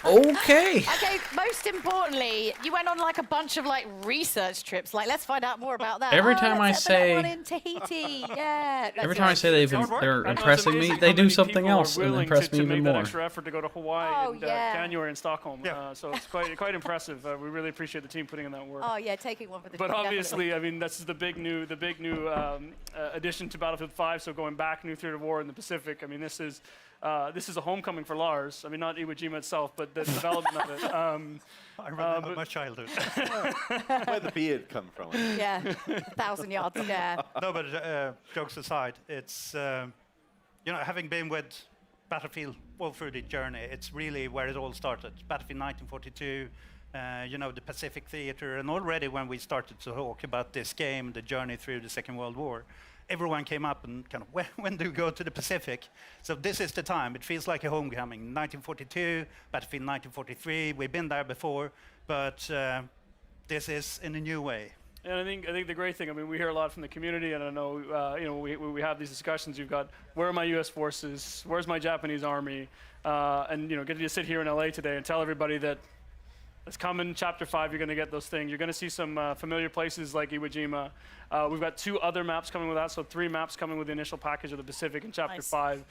Okay. Okay, most importantly, you went on like a bunch of like research trips. Like, let's find out more about that. Every time I let's set that say- one in Tahiti. Yeah. Every time I say they're impressing me, they do something else and impress me to even make that more. extra effort to go to Hawaii in January in Stockholm. So it's quite impressive. We really appreciate the team putting in that work. Oh yeah, taking one for the But team, obviously, definitely. I mean, this is the big new addition to Battlefield 5. So going back, new theater of war in the Pacific. I mean, this is a homecoming for Lars. I mean, not Iwo Jima itself, but the development of it. I remember my childhood. Where the beard come from? Yeah, 1,000 yards. Yeah. No, but jokes aside, it's having been with Battlefield all through the journey, it's really where it all started. Battlefield 1942, the Pacific Theater, and already when we started to talk about this game, the journey through the Second World War, everyone came up and kind of, when do we go to the Pacific? So this is the time. It feels like a homecoming. 1942, Battlefield 1943. We've been there before, but this is in a new way. And I think the great thing, I mean, we hear a lot from the community, and I know, we have these discussions. You've got, where are my U.S. forces? Where's my Japanese army? And getting to sit here in LA today and tell everybody that It's coming. Chapter 5, you're going to get those things. You're going to see some familiar places like Iwo Jima. We've got 2 other maps coming with that, so 3 maps coming with the initial package of the Pacific in Chapter 5.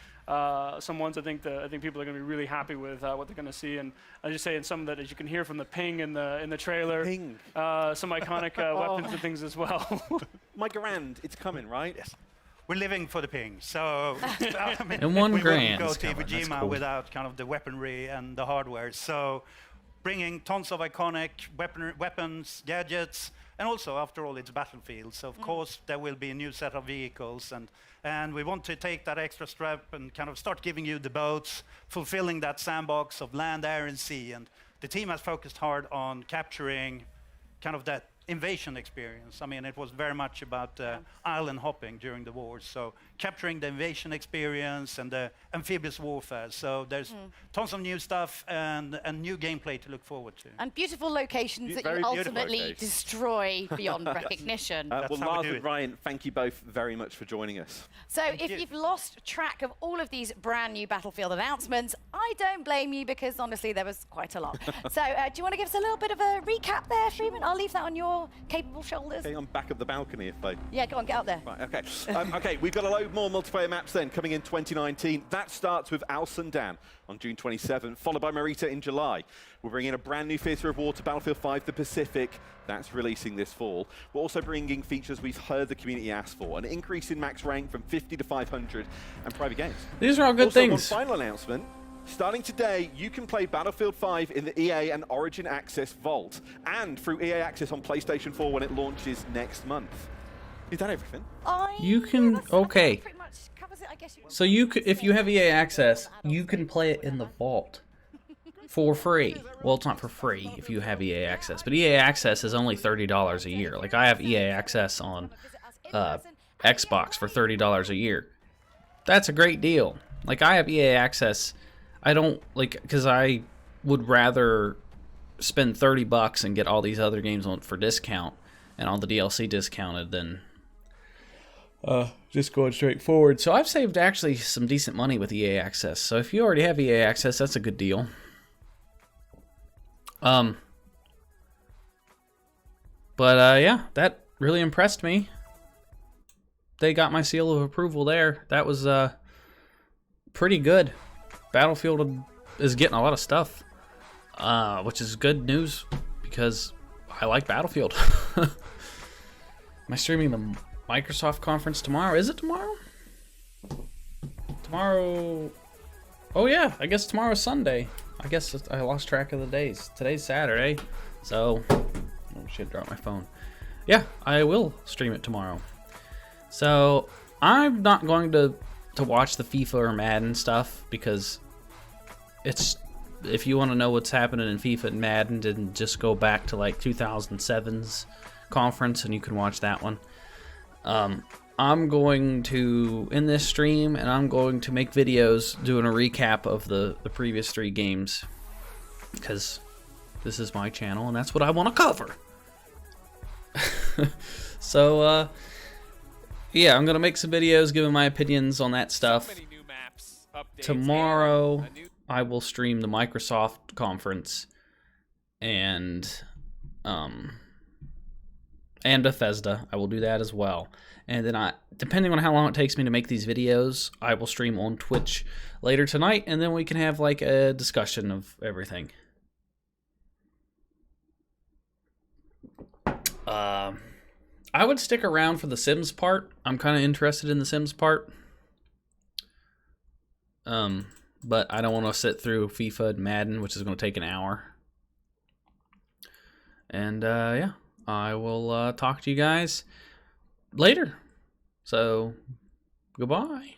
Some ones I think people are going to be really happy with what they're going to see. And I just say in some of that, as you can hear from the ping in the trailer, some iconic weapons and things as well. My grand, it's coming, right? Yes. We're living for the ping, so I mean, and $1 we grand. wouldn't go to Iwo Jima without kind of the weaponry and the hardware. So bringing tons of iconic weapons, gadgets, and also, after all, it's Battlefield. So of course, there will be a new set of vehicles, and we want to take that extra step and kind of start giving you the boats, fulfilling that sandbox of land, air, and sea. And the team has focused hard on capturing kind of that invasion experience. I mean, it was very much about island hopping during the wars. So capturing the invasion experience and the amphibious warfare. So there's tons of new stuff and new gameplay to look forward to. And beautiful locations that you ultimately destroy beyond recognition. Well, Lars and Ryan, thank you both very much for joining us. So if you've lost track of all of these brand new Battlefield announcements, I don't blame you, because honestly, there was quite a lot. So do you want to give us a little bit of a recap there, Freeman? I'll leave that on your capable shoulders. Okay, I'm back of the balcony if they... Yeah, go on, get up there. Right, okay. Okay, we've got a load more multiplayer maps then coming in 2019. That starts with Al Sundan on June 27th, followed by Marita in July. We're bringing a brand new Theatre of War to Battlefield 5, the Pacific. That's releasing this fall. We're also bringing features we've heard the community ask for, an increase in max rank from 50 to 500, and private games. These are all good also, things. One final announcement. Starting today, you can play Battlefield 5 in the EA and Origin Access Vault, and through EA Access on PlayStation 4 when it launches next month. Is that everything? You can, okay. So you could, if you have EA Access, you can play it in the Vault for free. Well, it's not for free if you have EA Access, but EA Access is only $30 a year. Like, I have EA Access on Xbox for $30 a year. That's a great deal. Like, I have EA Access. I don't, like, because I would rather spend $30 and get all these other games on for discount and all the DLC discounted than just going straight forward. So I've saved actually some decent money with EA Access. So if you already have EA Access, that's a good deal. But yeah, that really impressed me. They got my seal of approval there. That was pretty good. Battlefield is getting a lot of stuff, which is good news because I like Battlefield. Am I streaming the Microsoft conference tomorrow? Is it tomorrow? Tomorrow... Oh yeah, I guess tomorrow's Sunday. I guess I lost track of the days. Today's Saturday, so... Oh shit, dropped my phone. Yeah, I will stream it tomorrow. So, I'm not going to watch the FIFA or Madden stuff because it's... If you want to know what's happening in FIFA and Madden, then just go back to like 2007's conference and you can watch that one. I'm going to end this stream and I'm going to make videos doing a recap of the previous 3 games because this is my channel and that's what I want to cover. So yeah, I'm gonna make some videos giving my opinions on that stuff. Tomorrow I will stream the Microsoft conference and Bethesda. I will do that as well. And then depending on how long it takes me to make these videos, I will stream on Twitch later tonight, and then we can have like a discussion of everything. I would stick around for the Sims part. I'm kind of interested in the Sims part. But I don't want to sit through FIFA and Madden, which is going to take an hour. And yeah, I will talk to you guys later. So, goodbye.